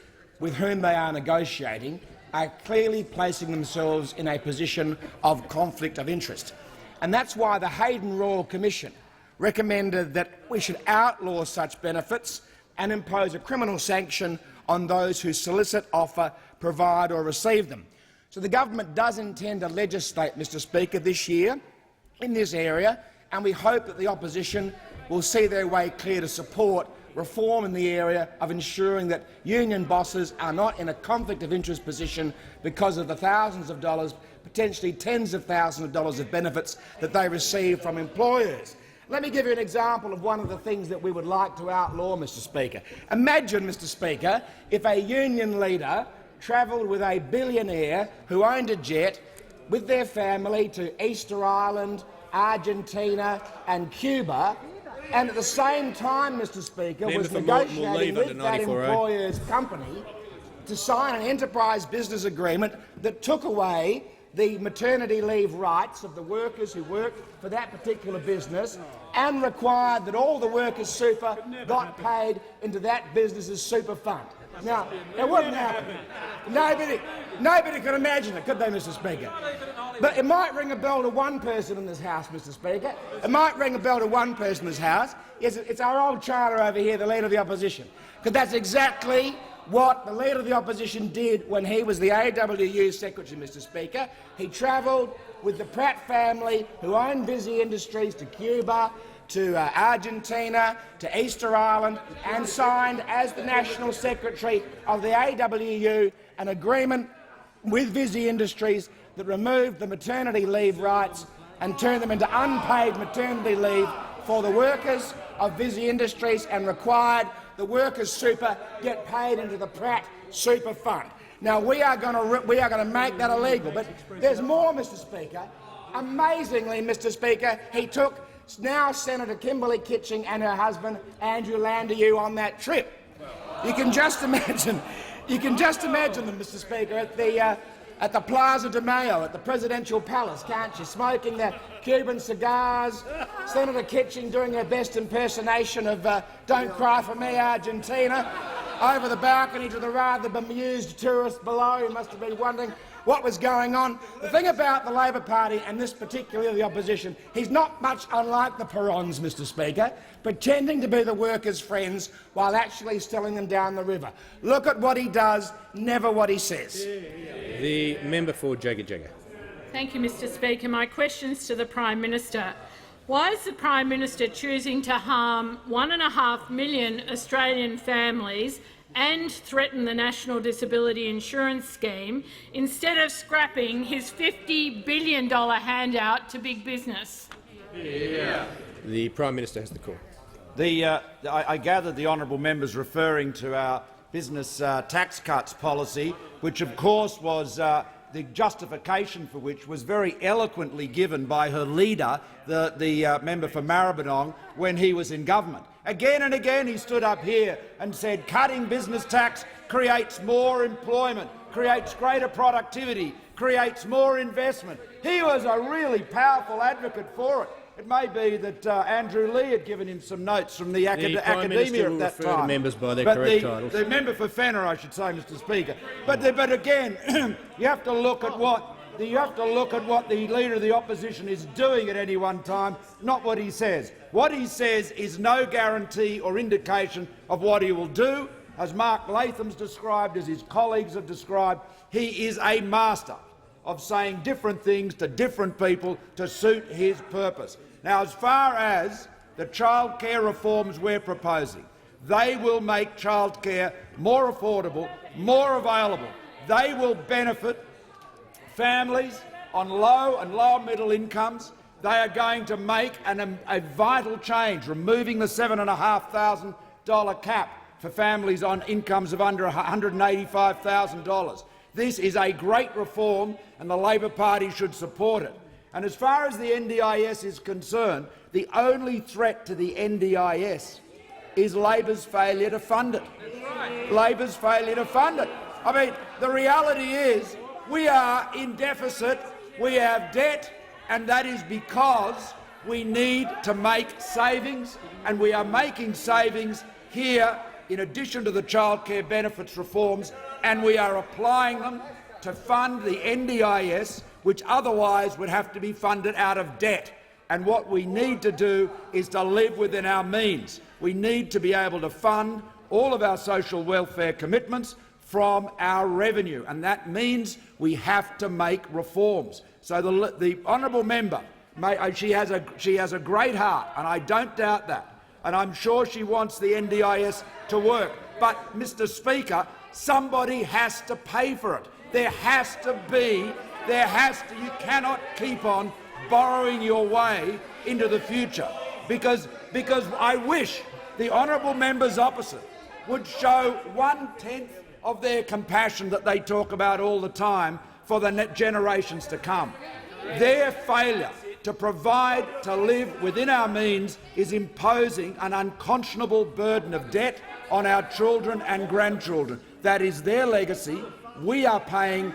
with whom they are negotiating are clearly placing themselves in a position of conflict of interest. And that's why the Hayden Royal Commission recommended that we should outlaw such benefits and impose a criminal sanction on those who solicit, offer, provide or receive them. So the government does intend to legislate, Mr Speaker, this year in this area, and we hope that the opposition will see their way clear to support reform in the area of ensuring that union bosses are not in a conflict of interest position because of the thousands of dollars, potentially tens of thousands of dollars of benefits that they receive from employers. Let me give you an example of one of the things that we would like to outlaw, Mr Speaker. Imagine, Mr Speaker, if a union leader travelled with a billionaire who owned a jet, with their family to Easter Island, Argentina and Cuba, and at the same time, Mr Speaker, was negotiating with that employer's company to sign an enterprise business agreement that took away the maternity leave rights of the workers who worked for that particular business and required that all the workers' super got paid into that business's super fund. Now, it wouldn't happen. Nobody could imagine it, could they, Mr Speaker? But it might ring a bell to one person in this House, Mr Speaker. It might ring a bell to one person in this House. Yes, it's our old charter over here, the Leader of the Opposition, because that's exactly what the Leader of the Opposition did when he was the AWU Secretary, Mr Speaker. He travelled with the Pratt family, who own Busy Industries, to Cuba, to Argentina, to Easter Island, and signed, as the National Secretary of the AWU, an agreement with Busy Industries that removed the maternity leave rights and turned them into unpaid maternity leave for the workers of Busy Industries and required the workers' super get paid into the Pratt super fund. Now, we are going to make that illegal, but there's more, Mr Speaker. Amazingly, Mr Speaker, he took now Senator Kimberley Kitching and her husband Andrew Landrieu on that trip. You can just imagine. You can just imagine them, Mr Speaker, at the Plaza de Mayo, at the Presidential Palace, can't you? Smoking their Cuban cigars, Senator Kitching doing her best impersonation of Don't Cry for Me, Argentina, over the balcony to the rather bemused tourists below who must have been wondering what was going on. The thing about the Labor Party, and this particularly the opposition, he's not much unlike the Perrons, Mr Speaker, pretending to be the workers' friends while actually stealing them down the river. Look at what he does, never what he says. The member for Jagga Jagga. Thank you, Mr Speaker. My question's to the Prime Minister. Why is the Prime Minister choosing to harm 1.5 million Australian families and threaten the National Disability Insurance Scheme instead of scrapping his $50 billion handout to big business? The Prime Minister has the call. I gather the honourable member's referring to our business tax cuts policy, which of course was the justification for which was very eloquently given by her leader, the member for Maribyrnong, when he was in government. Again and again he stood up here and said cutting business tax creates more employment, creates greater productivity, creates more investment. He was a really powerful advocate for it. It may be that Andrew Lee had given him some notes from the academia at that time. To members by their correct titles. The member for Fenner, I should say, Mr Speaker. But again, you have to look at what the Leader of the Opposition is doing at any one time, not what he says. What he says is no guarantee or indication of what he will do. As Mark Latham's described, as his colleagues have described, he is a master of saying different things to different people to suit his purpose. Now, as far as the childcare reforms we're proposing, they will make childcare more affordable, more available. They will benefit families on low and lower middle incomes. They are going to make a vital change, removing the $7,500 cap for families on incomes of under $185,000. This is a great reform, and the Labor Party should support it. And as far as the NDIS is concerned, the only threat to the NDIS is Labor's failure to fund it. Labor's failure to fund it. I mean, the reality is we are in deficit, we have debt, and that is because we need to make savings, and we are making savings here in addition to the childcare benefits reforms, and we are applying them to fund the NDIS, which otherwise would have to be funded out of debt. And what we need to do is to live within our means. We need to be able to fund all of our social welfare commitments from our revenue, and that means we have to make reforms. So the honourable member, she has a great heart, and I don't doubt that, and I'm sure she wants the NDIS to work. But, Mr Speaker, somebody has to pay for it. You cannot keep on borrowing your way into the future, because I wish the honourable members opposite would show 1/10 of their compassion that they talk about all the time for the generations to come. Their failure to provide to live within our means is imposing an unconscionable burden of debt on our children and grandchildren. That is their legacy. We are paying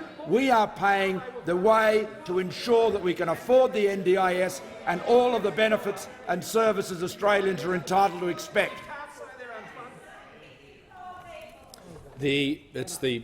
the way to ensure that we can afford the NDIS and all of the benefits and services Australians are entitled to expect. It's the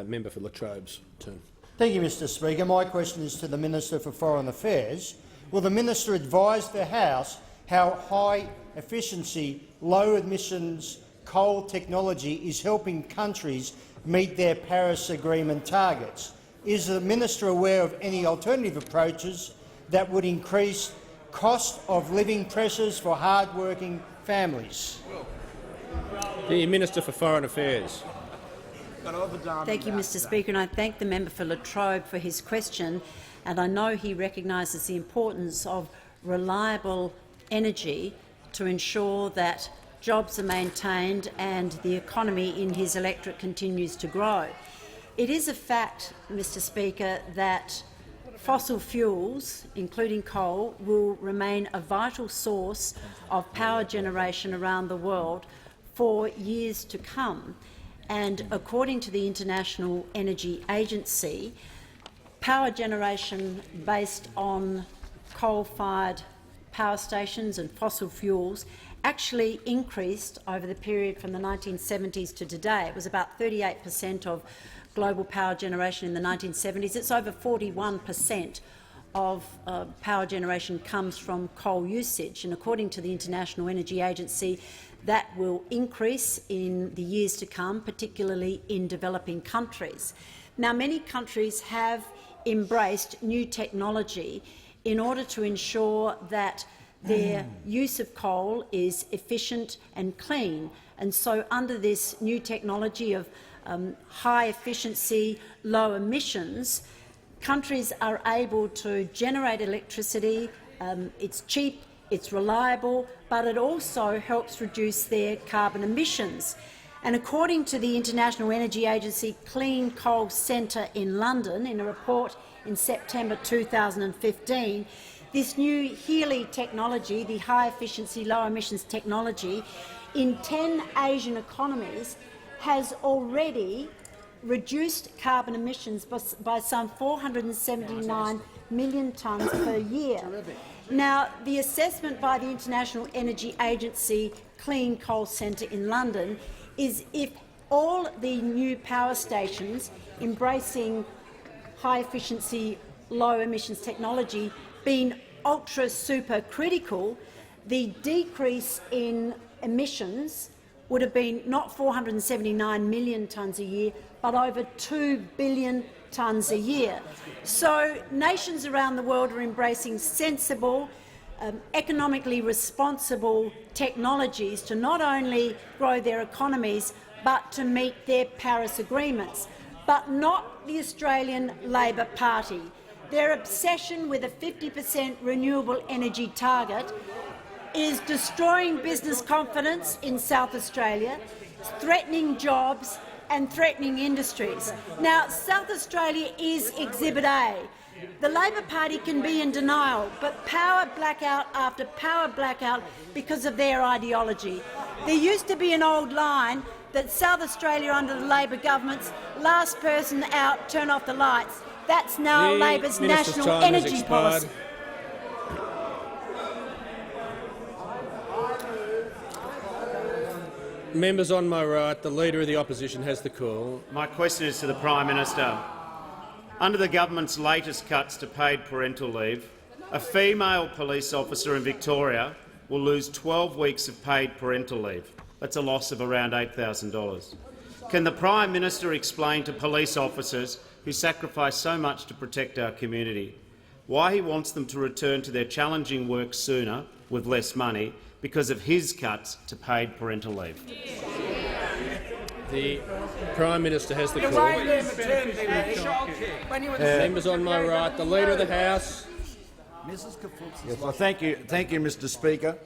member for Latrobe's turn. Thank you, Mr Speaker. My question is to the Minister for Foreign Affairs. Will the Minister advise the House how high-efficiency, low-emissions coal technology is helping countries meet their Paris Agreement targets? Is the Minister aware of any alternative approaches that would increase cost of living pressures for hard-working families? The Minister for Foreign Affairs. Thank you, Mr Speaker, and I thank the member for Latrobe for his question. And I know he recognises the importance of reliable energy to ensure that jobs are maintained and the economy in his electorate continues to grow. It is a fact, Mr Speaker, that fossil fuels, including coal, will remain a vital source of power generation around the world for years to come. And according to the International Energy Agency, power generation based on coal-fired power stations and fossil fuels actually increased over the period from the 1970s to today. It was about 38% of global power generation in the 1970s. It's over 41% of power generation comes from coal usage. And according to the International Energy Agency, that will increase in the years to come, particularly in developing countries. Now, many countries have embraced new technology in order to ensure that their use of coal is efficient and clean. And so under this new technology of high efficiency, low emissions, countries are able to generate electricity. It's cheap, it's reliable, but it also helps reduce their carbon emissions. And according to the International Energy Agency Clean Coal Centre in London, in a report in September 2015, this new HELE technology, the high-efficiency, low-emissions technology, in 10 Asian economies has already reduced carbon emissions by some 479 million tonnes per year. Now, the assessment by the International Energy Agency Clean Coal Centre in London is if all the new power stations embracing high-efficiency, low-emissions technology being ultra-super critical, the decrease in emissions would have been not 479 million tonnes a year, but over 2 billion tonnes a year. So nations around the world are embracing sensible, economically responsible technologies to not only grow their economies but to meet their Paris agreements. But not the Australian Labor Party. Their obsession with a 50% renewable energy target is destroying business confidence in South Australia, threatening jobs and threatening industries. Now, South Australia is Exhibit A. The Labor Party can be in denial, but power blackout after power blackout because of their ideology. There used to be an old line that South Australia under the Labor government's last person out, turn off the lights. That's now Labor's national energy policy. Members on my right, the Leader of the Opposition has the call. My question is to the Prime Minister. Under the government's latest cuts to paid parental leave, a female police officer in Victoria will lose 12 weeks of paid parental leave. That's a loss of around $8,000. Can the Prime Minister explain to police officers who sacrifice so much to protect our community why he wants them to return to their challenging work sooner with less money because of his cuts to paid parental leave? The Prime Minister has the call. Members on my right, the Leader of the House. Yes, well, thank you, Mr Speaker.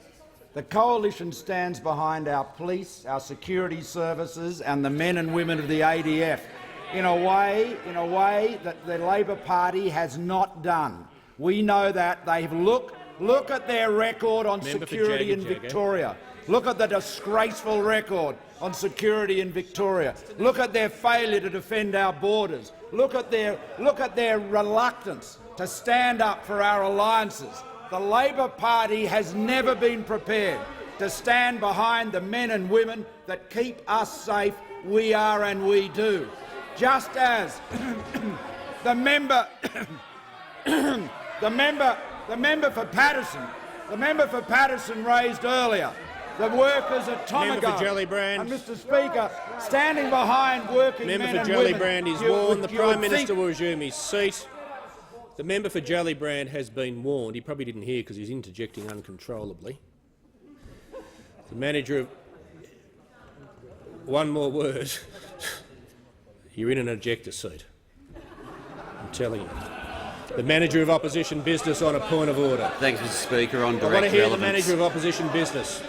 The Coalition stands behind our police, our security services and the men and women of the ADF. in a way that the Labor Party has not done. We know that. Look at their record on security in Victoria. Look at the disgraceful record on security in Victoria. Look at their failure to defend our borders. Look at their reluctance to stand up for our alliances. The Labor Party has never been prepared to stand behind the men and women that keep us safe. We are and we do. Just as the member for Patterson raised earlier, the workers at Tomago. And Mr. Speaker, standing behind working men and women. Member for Gellibrand is warned. The Prime Minister will resume his seat. The member for Gellibrand has been warned. He probably didn't hear because he's interjecting uncontrollably. The manager of... One more word. You're in an ejector seat. I'm telling you. The Manager of Opposition Business on a point of order. Thanks, Mr. Speaker. On direct I want to hear relevance. the Manager of Opposition Business.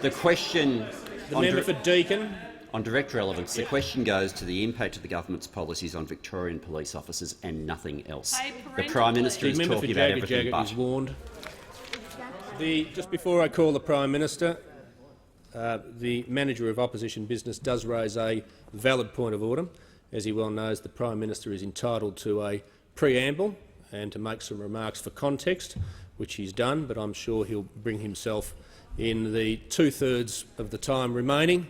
The question... The member for Deakin. On direct relevance, the question goes to the impact of the government's policies on Victorian police officers and nothing else. The Prime Minister is talking about everything but. Is warned. Just before I call the Prime Minister, the Manager of Opposition Business does raise a valid point of order. As he well knows, the Prime Minister is entitled to a preamble and to make some remarks for context, which he's done, but I'm sure he'll bring himself in the two-thirds of the time remaining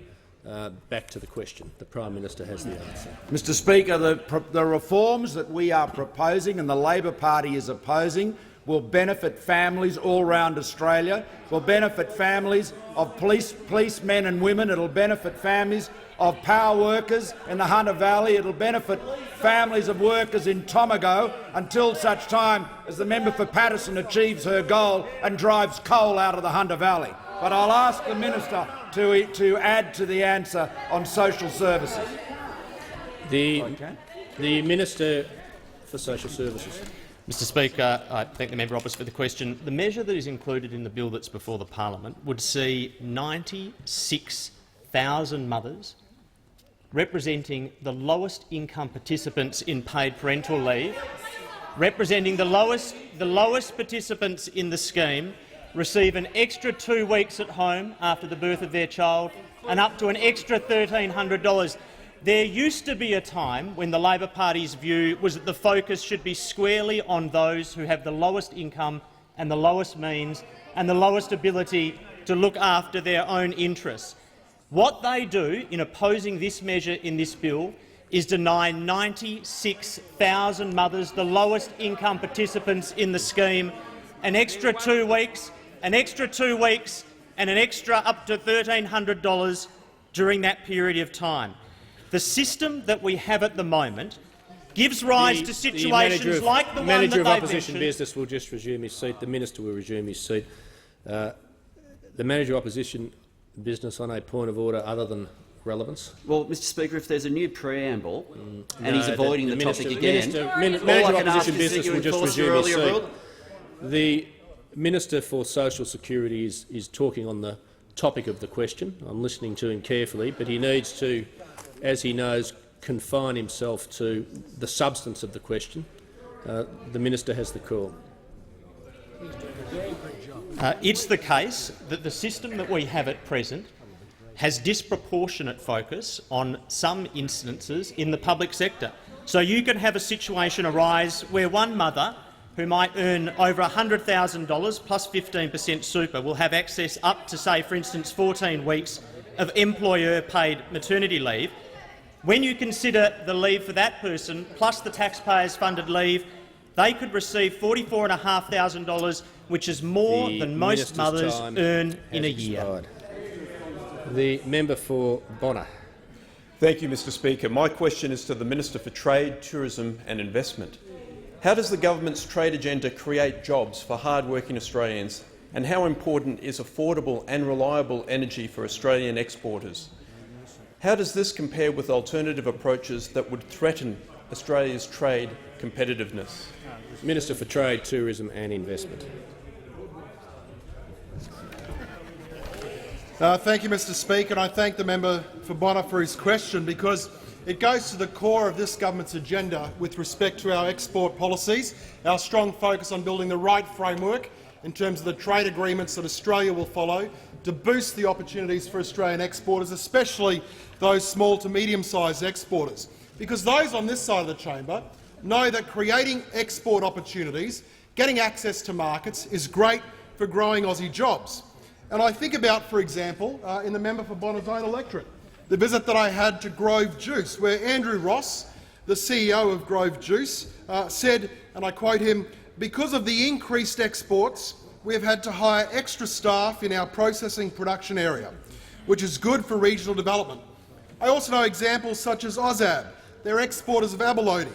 back to the question. The Prime Minister has the answer. Mr. Speaker, the reforms that we are proposing and the Labor Party is opposing will benefit families all around Australia, will benefit families of policemen and women, it'll benefit families of power workers in the Hunter Valley, it'll benefit families of workers in Tomago until such time as the member for Patterson achieves her goal and drives coal out of the Hunter Valley. But I'll ask the Minister to add to the answer on social services. The Minister for Social Services. Mr Speaker, I thank the member opposite for the question. The measure that is included in the bill that's before the parliament would see 96,000 mothers, representing the lowest income participants in paid parental leave, representing the lowest participants in the scheme, receive an extra 2 weeks at home after the birth of their child and up to an extra $1,300. There used to be a time when the Labor Party's view was that the focus should be squarely on those who have the lowest income and the lowest means and the lowest ability to look after their own interests. What they do in opposing this measure in this bill is deny 96,000 mothers, the lowest income participants in the scheme, an extra 2 weeks, an extra 2 weeks and an extra up to $1,300 during that period of time. The system that we have at the moment gives rise to situations like the one that Manager of they've Opposition mentioned. Business will just resume his seat. The Minister will resume his seat. The Manager of Opposition Business on a point of order other than relevance. Well, Mr Speaker, if there's a new preamble and he's avoiding the topic again, Manager of Opposition Business will just resume his seat. The Minister for Social Security is talking on the topic of the question. I'm listening to him carefully, but he needs to, as he knows, confine himself to the substance of the question. The Minister has the call. It's the case that the system that we have at present has disproportionate focus on some instances in the public sector. So you can have a situation arise where one mother who might earn over $100,000 plus 15% super will have access up to, say, for instance, 14 weeks of employer-paid maternity leave. When you consider the leave for that person plus the taxpayers' funded leave, they could receive $44,500, which is more than most mothers earn in a year. The member for Bonner. Thank you, Mr Speaker. My question is to the Minister for Trade, Tourism and Investment. How does the government's trade agenda create jobs for hard-working Australians, and how important is affordable and reliable energy for Australian exporters? How does this compare with alternative approaches that would threaten Australia's trade competitiveness? Minister for Trade, Tourism and Investment. Thank you, Mr Speaker, and I thank the member for Bonner for his question, because it goes to the core of this government's agenda with respect to our export policies, our strong focus on building the right framework in terms of the trade agreements that Australia will follow to boost the opportunities for Australian exporters, especially those small to medium-sized exporters. Because those on this side of the chamber know that creating export opportunities, getting access to markets, is great for growing Aussie jobs. And I think about, for example, in the member for Bonner's own electorate, the visit that I had to Grove Juice, where Andrew Ross, the CEO of Grove Juice, said, and I quote him, "Because of the increased exports, we have had to hire extra staff in our processing production area, which is good for regional development." I also know examples such as Ozab. They're exporters of abalone.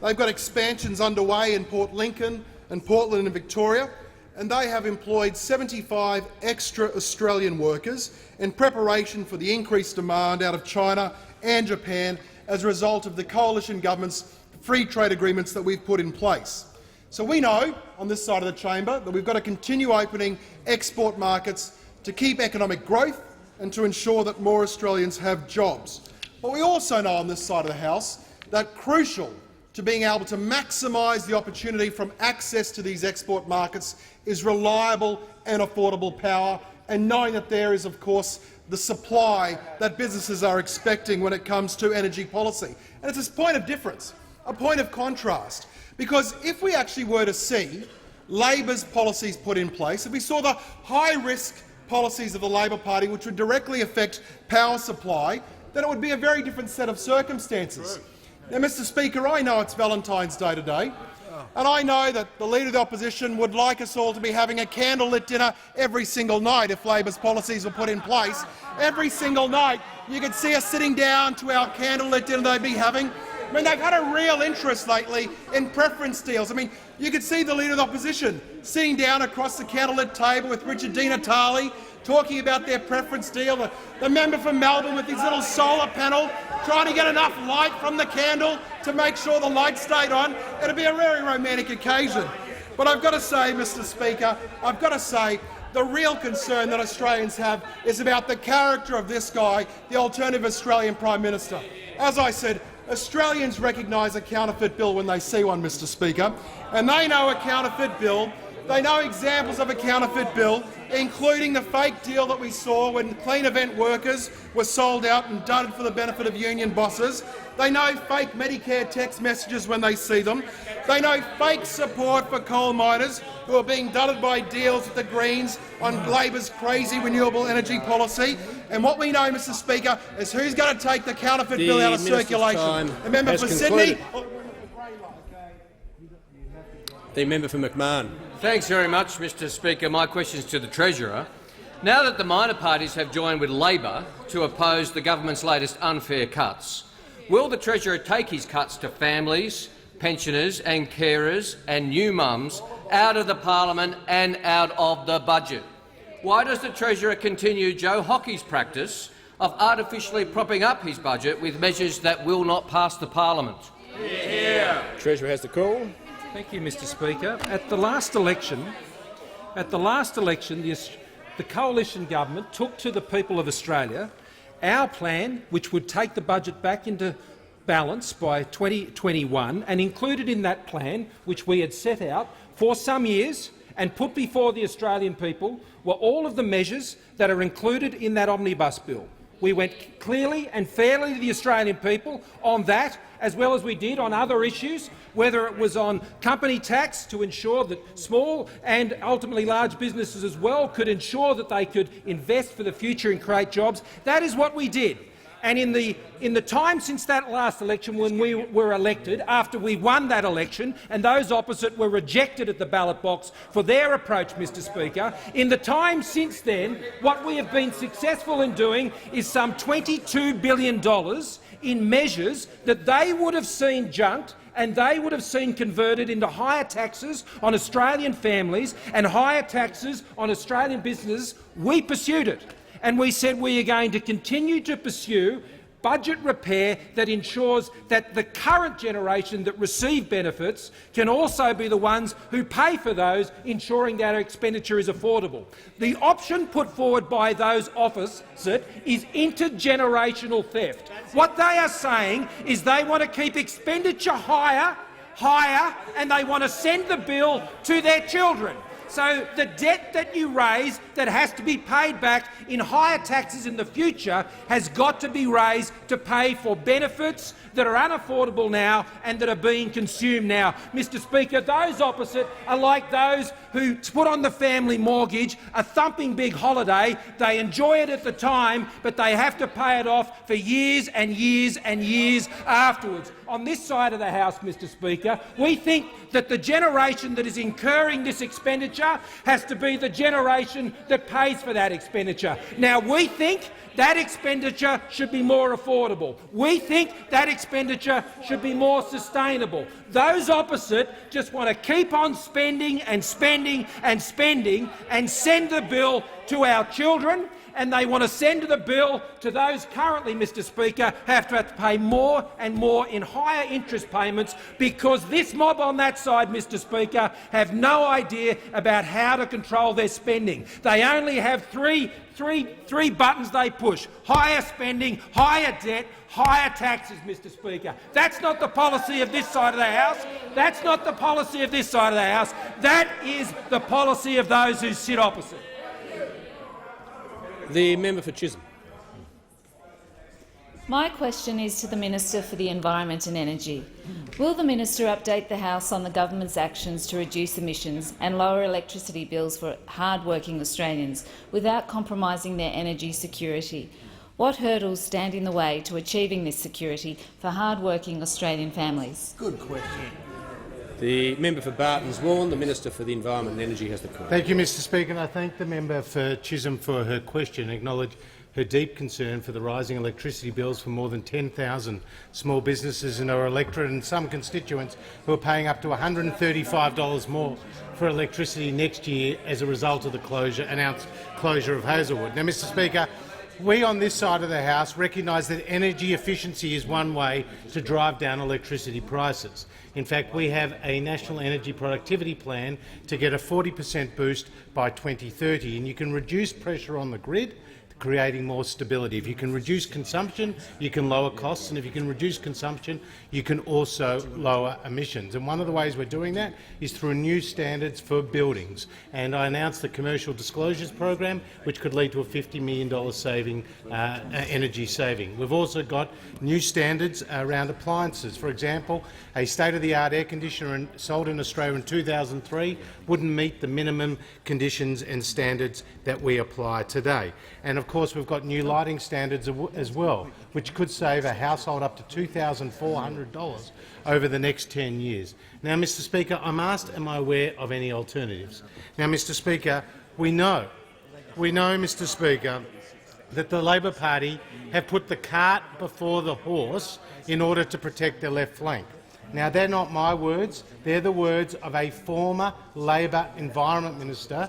They've got expansions underway in Port Lincoln and Portland in Victoria, and they have employed 75 extra Australian workers in preparation for the increased demand out of China and Japan as a result of the coalition government's free trade agreements that we've put in place. So we know, on this side of the chamber, that we've got to continue opening export markets to keep economic growth and to ensure that more Australians have jobs. But we also know on this side of the House that crucial to being able to maximise the opportunity from access to these export markets is reliable and affordable power, and knowing that there is, of course, the supply that businesses are expecting when it comes to energy policy. And it's this point of difference, a point of contrast, because if we actually were to see Labor's policies put in place, if we saw the high-risk policies of the Labor Party which would directly affect power supply, then it would be a very different set of circumstances. Now, Mr Speaker, I know it's Valentine's Day today, and I know that the Leader of the Opposition would like us all to be having a candlelit dinner every single night if Labor's policies were put in place. Every single night you could see us sitting down to our candlelit dinner they'd be having. I mean, they've had a real interest lately in preference deals. I mean, you could see the Leader of the Opposition sitting down across the candlelit table with Richard Di Natale, talking about their preference deal, the member for Melbourne with his little solar panel, trying to get enough light from the candle to make sure the light stayed on. It'd be a very romantic occasion. But I've got to say, Mr Speaker, I've got to say the real concern that Australians have is about the character of this guy, the alternative Australian Prime Minister. As I said, Australians recognise a counterfeit bill when they see one, Mr Speaker, and they know a counterfeit bill. They know examples of a counterfeit bill, including the fake deal that we saw when clean event workers were sold out and dudded for the benefit of union bosses. They know fake Medicare text messages when they see them. They know fake support for coal miners who are being dudded by deals with the Greens on Labor's crazy renewable energy policy. And what we know, Mr Speaker, is who's going to take the counterfeit bill out of circulation. The member for Sydney. The member for McMahon. Thanks very much, Mr Speaker. My question is to the Treasurer. Now that the minor parties have joined with Labor to oppose the government's latest unfair cuts, will the Treasurer take his cuts to families, pensioners and carers and new mums out of the parliament and out of the budget? Why does the Treasurer continue Joe Hockey's practice of artificially propping up his budget with measures that will not pass the parliament? Treasurer has the call. Thank you, Mr Speaker. At the last election, the coalition government took to the people of Australia our plan, which would take the budget back into balance by 2021, and included in that plan, which we had set out for some years and put before the Australian people, were all of the measures that are included in that omnibus bill. We went clearly and fairly to the Australian people on that, as well as we did on other issues, whether it was on company tax to ensure that small and ultimately large businesses as well could ensure that they could invest for the future and create jobs. That is what we did. And in the time since that last election, when we were elected, after we won that election and those opposite were rejected at the ballot box for their approach, Mr Speaker, in the time since then, what we have been successful in doing is some $22 billion in measures that they would have seen junked and they would have seen converted into higher taxes on Australian families and higher taxes on Australian businesses. We pursued it. And we said we are going to continue to pursue budget repair that ensures that the current generation that receive benefits can also be the ones who pay for those, ensuring that our expenditure is affordable. The option put forward by those opposite is intergenerational theft. What they are saying is they want to keep expenditure higher, and they want to send the bill to their children. So the debt that you raise that has to be paid back in higher taxes in the future has got to be raised to pay for benefits that are unaffordable now and that are being consumed now. Mr Speaker, those opposite are like those who put on the family mortgage, a thumping big holiday. They enjoy it at the time, but they have to pay it off for years and years and years afterwards. On this side of the House, Mr Speaker, we think that the generation that is incurring this expenditure has to be the generation that pays for that expenditure. Now, we think that expenditure should be more affordable. We think that expenditure should be more sustainable. Those opposite just want to keep on spending and spending and spending and send the bill to our children, and they want to send the bill to those currently, Mr Speaker, have to pay more and more in higher interest payments because this mob on that side, Mr Speaker, have no idea about how to control their spending. They only have three buttons they push: higher spending, higher debt, higher taxes, Mr Speaker. That's not the policy of this side of the House. That's not the policy of this side of the House. That is the policy of those who sit opposite. The member for Chisholm. My question is to the Minister for the Environment and Energy. Will the Minister update the House on the government's actions to reduce emissions and lower electricity bills for hard-working Australians without compromising their energy security? What hurdles stand in the way to achieving this security for hard-working Australian families? Good question. The member for Barton's Warren, the Minister for the Environment and Energy, has the call. Thank you, Mr Speaker, and I thank the member for Chisholm for her question and acknowledge her deep concern for the rising electricity bills for more than 10,000 small businesses in our electorate and some constituents who are paying up to $135 more for electricity next year as a result of the announced closure of Hazelwood. Now, Mr Speaker, we on this side of the House recognise that energy efficiency is one way to drive down electricity prices. In fact, we have a National Energy Productivity Plan to get a 40% boost by 2030, and you can reduce pressure on the grid, creating more stability. If you can reduce consumption, you can lower costs, and if you can reduce consumption, you can also lower emissions. And one of the ways we're doing that is through new standards for buildings. And I announced the Commercial Disclosures Program, which could lead to a $50 million saving, energy saving. We've also got new standards around appliances. For example, a state-of-the-art air conditioner sold in Australia in 2003 wouldn't meet the minimum conditions and standards that we apply today. And of course, we've got new lighting standards as well, which could save a household up to $2,400 over the next 10 years. Now, Mr Speaker, I'm asked, am I aware of any alternatives? Now, Mr Speaker, we know, Mr Speaker, that the Labor Party have put the cart before the horse in order to protect their left flank. Now, they're not my words. They're the words of a former Labor Environment Minister,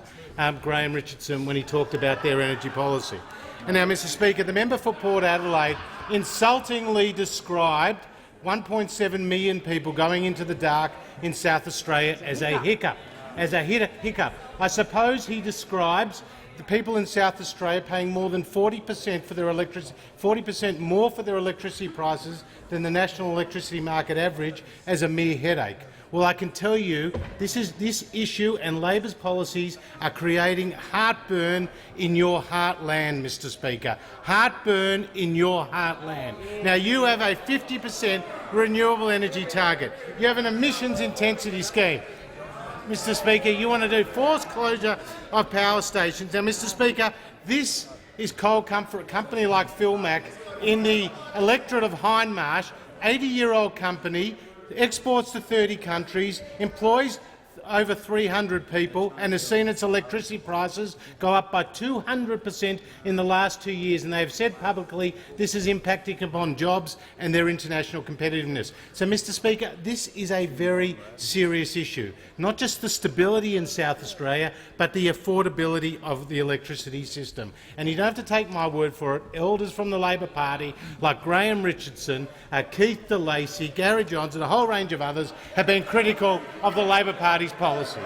Graham Richardson, when he talked about their energy policy. And now, Mr Speaker, the member for Port Adelaide insultingly described 1.7 million people going into the dark in South Australia as a hiccup. I suppose he describes the people in South Australia paying more than 40% for their electricity, 40% more for their electricity prices than the national electricity market average as a mere headache. Well, I can tell you this issue and Labor's policies are creating heartburn in your heartland, Mr Speaker. Heartburn in your heartland. Now, you have a 50% renewable energy target. You have an emissions intensity scheme. Mr Speaker, you want to do forced closure of power stations. Now, Mr Speaker, this is coal comfort. A company like Philmac in the electorate of Hindmarsh, 80-year-old company, exports to 30 countries, employs over 300 people and has seen its electricity prices go up by 200% in the last 2 years, and they have said publicly this is impacting upon jobs and their international competitiveness. So, Mr Speaker, this is a very serious issue, not just the stability in South Australia, but the affordability of the electricity system. And you don't have to take my word for it. Elders from the Labor Party, like Graham Richardson, Keith de Lacey, Gary Johns and a whole range of others have been critical of the Labor Party's policy.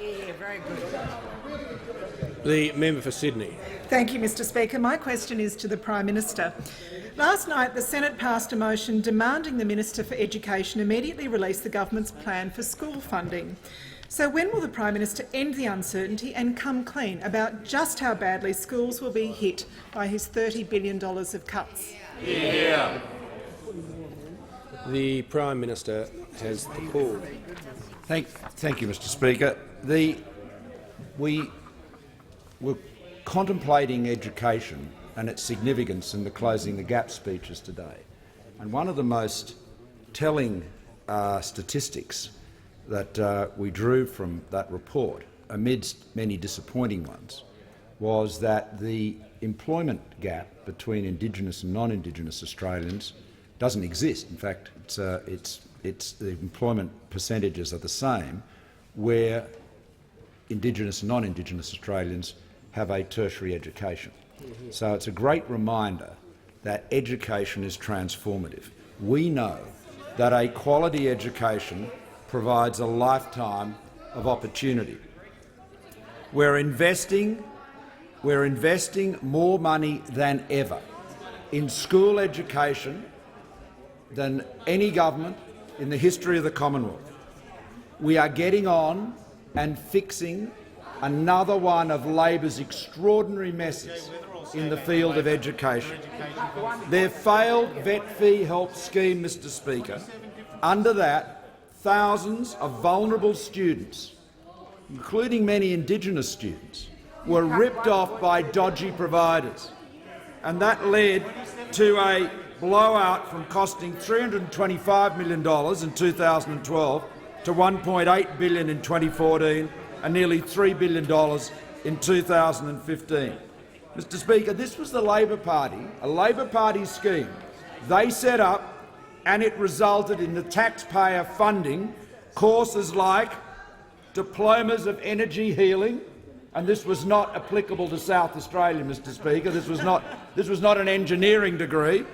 Yeah, very good. The member for Sydney. Thank you, Mr Speaker. My question is to the Prime Minister. Last night, the Senate passed a motion demanding the Minister for Education immediately release the government's plan for school funding. So when will the Prime Minister end the uncertainty and come clean about just how badly schools will be hit by his $30 billion of cuts? Yeah. The Prime Minister has the call. Thank you, Mr Speaker. We were contemplating education and its significance in the Closing the Gap speeches today. And one of the most telling statistics that we drew from that report, amidst many disappointing ones, was that the employment gap between Indigenous and non-Indigenous Australians doesn't exist. In fact, the employment percentages are the same where Indigenous and non-Indigenous Australians have a tertiary education. So it's a great reminder that education is transformative. We know that a quality education provides a lifetime of opportunity. We're investing more money than ever in school education than any government in the history of the Commonwealth. We are getting on and fixing another one of Labor's extraordinary messes in the field of education. Their failed vet fee help scheme, Mr Speaker, under that, thousands of vulnerable students, including many Indigenous students, were ripped off by dodgy providers, and that led to a blowout from costing $325 million in 2012 to $1.8 billion in 2014 and nearly $3 billion in 2015. Mr Speaker, this was the Labor Party, a Labor Party scheme they set up, and it resulted in the taxpayer funding courses like diplomas of energy healing, and this was not applicable to South Australia, Mr Speaker. This was not an engineering degree.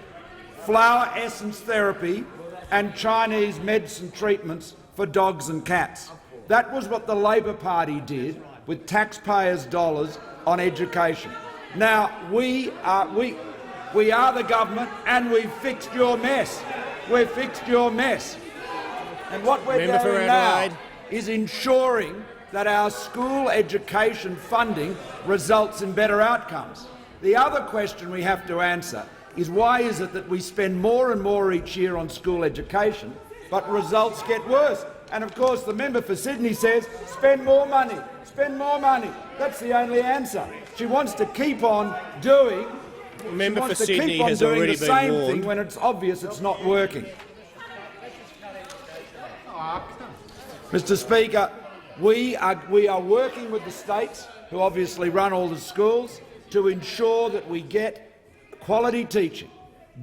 Flower essence therapy and Chinese medicine treatments for dogs and cats. That was what the Labor Party did with taxpayers' dollars on education. Now, we are the government, and we've fixed your mess. We've fixed your mess. And what we're doing now is ensuring that our school education funding results in better outcomes. The other question we have to answer is why is it that we spend more and more each year on school education, but results get worse? And of course the member for Sydney says, spend more money, spend more money. That's the only answer. She wants to keep on doing Member for Sydney has already been warned. Thing when it's obvious it's not working. Mr Speaker, we are working with the states, who obviously run all the schools, to ensure that we get quality teaching,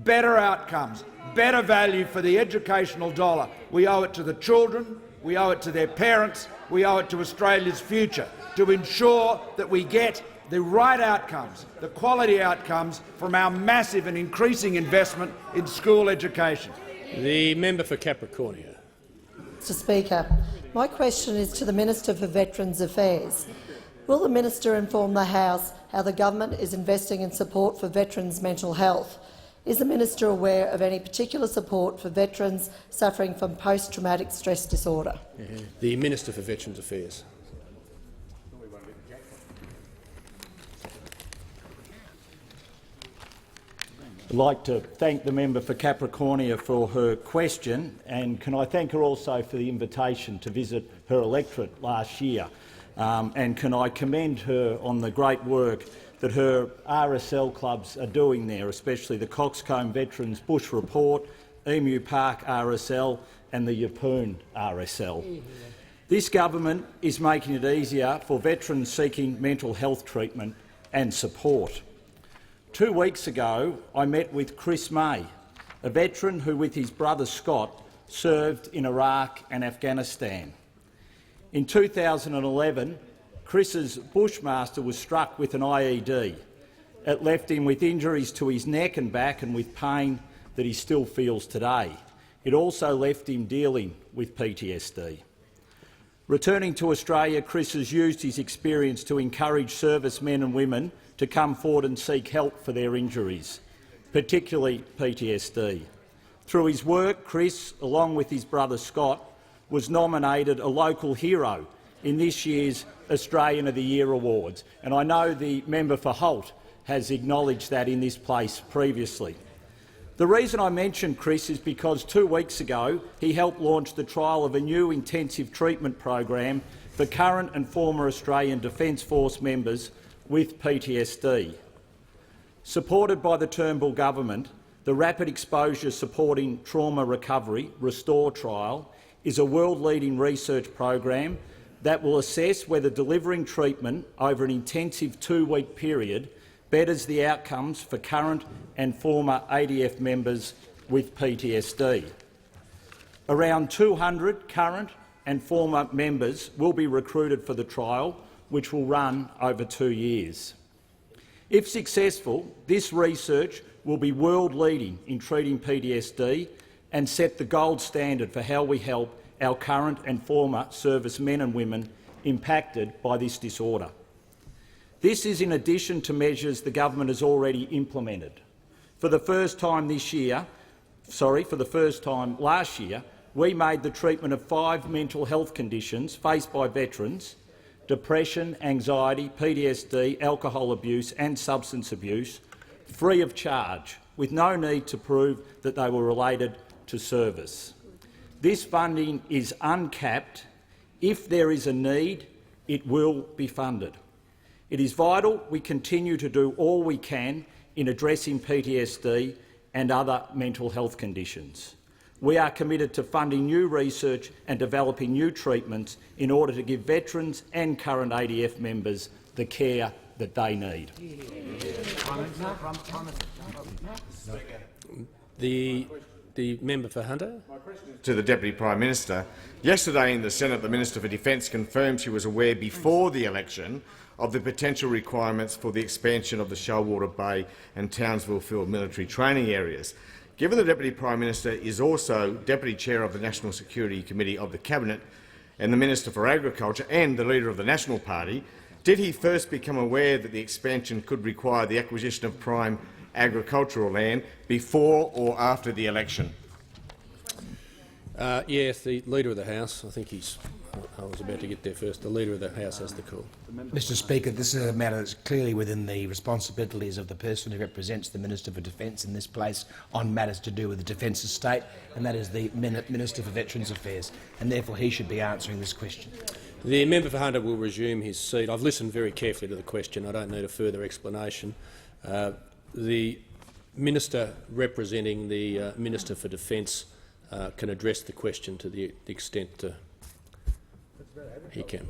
better outcomes, better value for the educational dollar. We owe it to the children, we owe it to their parents, we owe it to Australia's future, to ensure that we get the right outcomes, the quality outcomes from our massive and increasing investment in school education. The member for Capricornia. Mr Speaker, my question is to the Minister for Veterans Affairs. Will the Minister inform the House how the government is investing in support for veterans' mental health? Is the Minister aware of any particular support for veterans suffering from post-traumatic stress disorder? The Minister for Veterans Affairs. I'd like to thank the member for Capricornia for her question, and can I thank her also for the invitation to visit her electorate last year, and can I commend her on the great work that her RSL clubs are doing there, especially the Coxcomb Veterans Bush Report, Emu Park RSL and the Yeppoon RSL. This government is making it easier for veterans seeking mental health treatment and support. 2 weeks ago, I met with Chris May, a veteran who, with his brother Scott, served in Iraq and Afghanistan. In 2011, Chris's Bushmaster was struck with an IED. It left him with injuries to his neck and back and with pain that he still feels today. It also left him dealing with PTSD. Returning to Australia, Chris has used his experience to encourage servicemen and women to come forward and seek help for their injuries, particularly PTSD. Through his work, Chris, along with his brother Scott, was nominated a local hero in this year's Australian of the Year Awards, and I know the member for Holt has acknowledged that in this place previously. The reason I mention Chris is because 2 weeks ago he helped launch the trial of a new intensive treatment program for current and former Australian Defence Force members with PTSD. Supported by the Turnbull government, the Rapid Exposure Supporting Trauma Recovery RESTORE trial is a world-leading research program that will assess whether delivering treatment over an intensive 2-week period betters the outcomes for current and former ADF members with PTSD. Around 200 current and former members will be recruited for the trial, which will run over 2 years. If successful, this research will be world-leading in treating PTSD and set the gold standard for how we help our current and former servicemen and women impacted by this disorder. This is in addition to measures the government has already implemented. For the first time last year, we made the treatment of 5 mental health conditions faced by veterans — depression, anxiety, PTSD, alcohol abuse and substance abuse — free of charge, with no need to prove that they were related to service. This funding is uncapped. If there is a need, it will be funded. It is vital we continue to do all we can in addressing PTSD and other mental health conditions. We are committed to funding new research and developing new treatments in order to give veterans and current ADF members the care that they need. The member for Hunter. To the Deputy Prime Minister. Yesterday in the Senate, the Minister for Defence confirmed she was aware before the election of the potential requirements for the expansion of the Shellwater Bay and Townsville Field military training areas. Given the Deputy Prime Minister is also Deputy Chair of the National Security Committee of the Cabinet and the Minister for Agriculture and the Leader of the National Party, did he first become aware that the expansion could require the acquisition of prime agricultural land before or after the election? Yes, the Leader of the House. I was about to get there first. The Leader of the House has the call. Mr Speaker, this is a matter that's clearly within the responsibilities of the person who represents the Minister for Defence in this place on matters to do with the defence estate, and that is the Minister for Veterans Affairs, and therefore he should be answering this question. The member for Hunter will resume his seat. I've listened very carefully to the question. I don't need a further explanation. The Minister representing the Minister for Defence can address the question to the extent he can.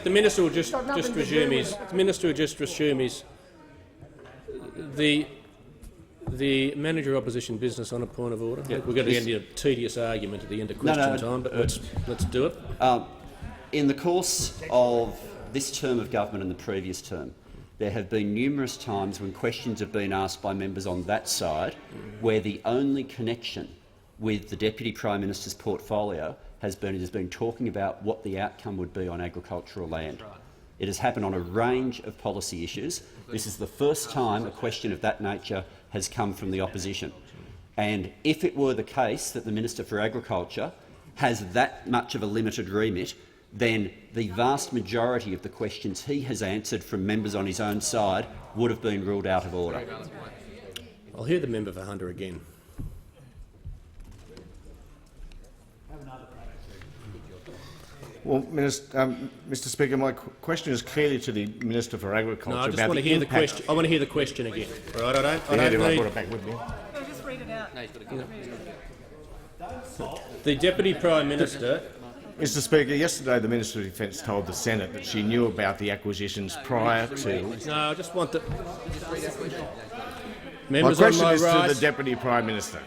The Minister will just resume his. The Minister will just resume his. The Manager of Opposition Business on a point of order. Yeah, we're going to get into a tedious argument at the end of question time, but let's do it. In the course of this term of government and the previous term, there have been numerous times when questions have been asked by members on that side where the only connection with the Deputy Prime Minister's portfolio has been talking about what the outcome would be on agricultural land. It has happened on a range of policy issues. This is the first time a question of that nature has come from the opposition. And if it were the case that the Minister for Agriculture has that much of a limited remit, then the vast majority of the questions he has answered from members on his own side would have been ruled out of order. I'll hear the member for Hunter again. Well, Mr Speaker, my question is clearly to the Minister for Agriculture. No, I just want to hear the question. I want to hear the question again. Right, I don't brought it back with me. No, just read it out. The Deputy Prime Minister. Mr Speaker, yesterday the Minister of Defence told the Senate that she knew about the acquisitions prior to— No, I just want the— My Members question on my is right. to the Deputy Prime Minister.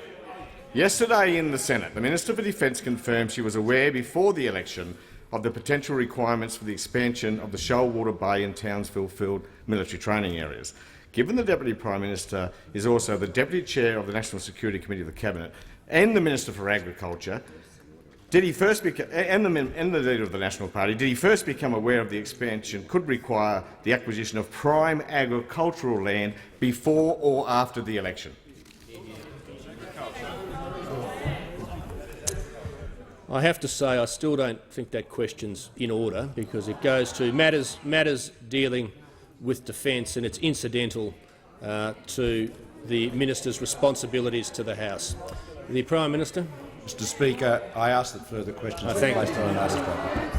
Yesterday in the Senate, the Minister for Defence confirmed she was aware before the election of the potential requirements for the expansion of the Shoalwater Bay and Townsville Field military training areas. Given the Deputy Prime Minister is also the Deputy Chair of the National Security Committee of the Cabinet and the Minister for Agriculture, did he first and the Leader of the National Party, did he first become aware of the expansion could require the acquisition of prime agricultural land before or after the election? I have to say I still don't think that question's in order, because it goes to matters dealing with defence, and it's incidental to the minister's responsibilities to the House. The Prime Minister. Mr Speaker, I ask that further questions be placed on an answer.